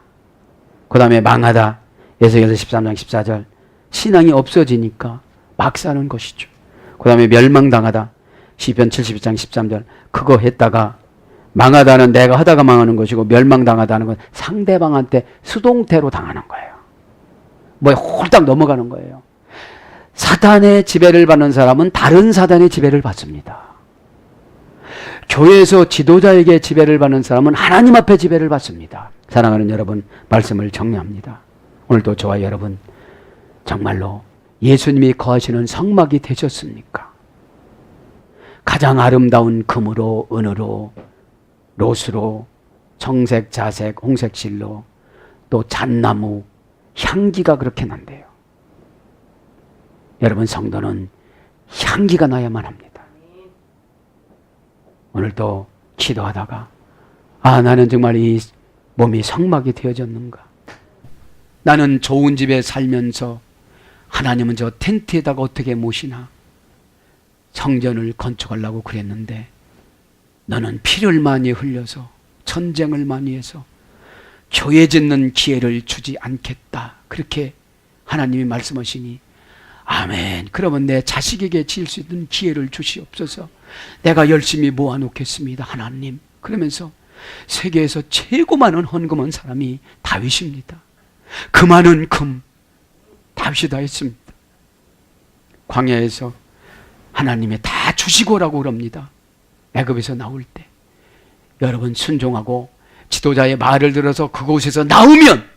S2: 그 다음에 망하다. 에스겔서 13장 14절. 신앙이 없어지니까 막 사는 것이죠. 그 다음에 멸망당하다. 시편 72장 13절. 그거 했다가, 망하다는 내가 하다가 망하는 것이고, 멸망당하다는 건 상대방한테 수동태로 당하는 거예요. 뭐에 홀딱 넘어가는 거예요. 사탄의 지배를 받는 사람은 다른 사단의 지배를 받습니다. 교회에서 지도자에게 지배를 받는 사람은 하나님 앞에 지배를 받습니다. 사랑하는 여러분, 말씀을 정리합니다. 오늘도 저와 여러분, 정말로 예수님이 거하시는 성막이 되셨습니까? 가장 아름다운 금으로, 은으로, 롯으로, 정색, 자색, 홍색실로, 또 잣나무, 향기가 그렇게 난대요. 여러분, 성도는 향기가 나야만 합니다. 오늘도 기도하다가, 나는 정말 이 몸이 성막이 되어졌는가? 나는 좋은 집에 살면서 하나님은 저 텐트에다가 어떻게 모시나? 성전을 건축하려고 그랬는데 너는 피를 많이 흘려서, 전쟁을 많이 해서 교회 짓는 기회를 주지 않겠다. 그렇게 하나님이 말씀하시니, 아멘. 그러면 내 자식에게 지을 수 있는 기회를 주시옵소서. 내가 열심히 모아놓겠습니다, 하나님. 그러면서 세계에서 최고 많은 헌금한 사람이 다윗입니다. 그 많은 금 다윗이 다 했습니다. 광야에서 하나님이 다 주시고라고 그럽니다. 애굽에서 나올 때 여러분 순종하고 지도자의 말을 들어서 그곳에서 나오면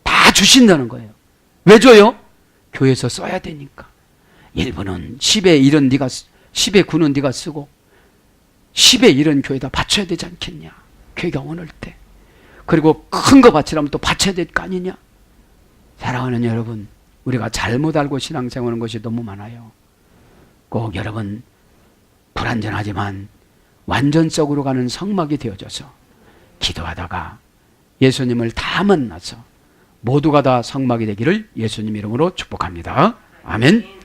S2: 다 주신다는 거예요. 왜 줘요? 교회에서 써야 되니까. 1분은 10의 1은 네가 10의 9는 네가 쓰고 10의 1은 교회에다 바쳐야 되지 않겠냐. 교회가 원할 때. 그리고 큰 거 바치려면 또 바쳐야 될 거 아니냐. 사랑하는 여러분, 우리가 잘못 알고 신앙생활하는 것이 너무 많아요. 꼭 여러분, 불완전하지만 완전적으로 가는 성막이 되어져서 기도하다가 예수님을 다 만나서 모두가 다 성막이 되기를 예수님 이름으로 축복합니다. 아멘.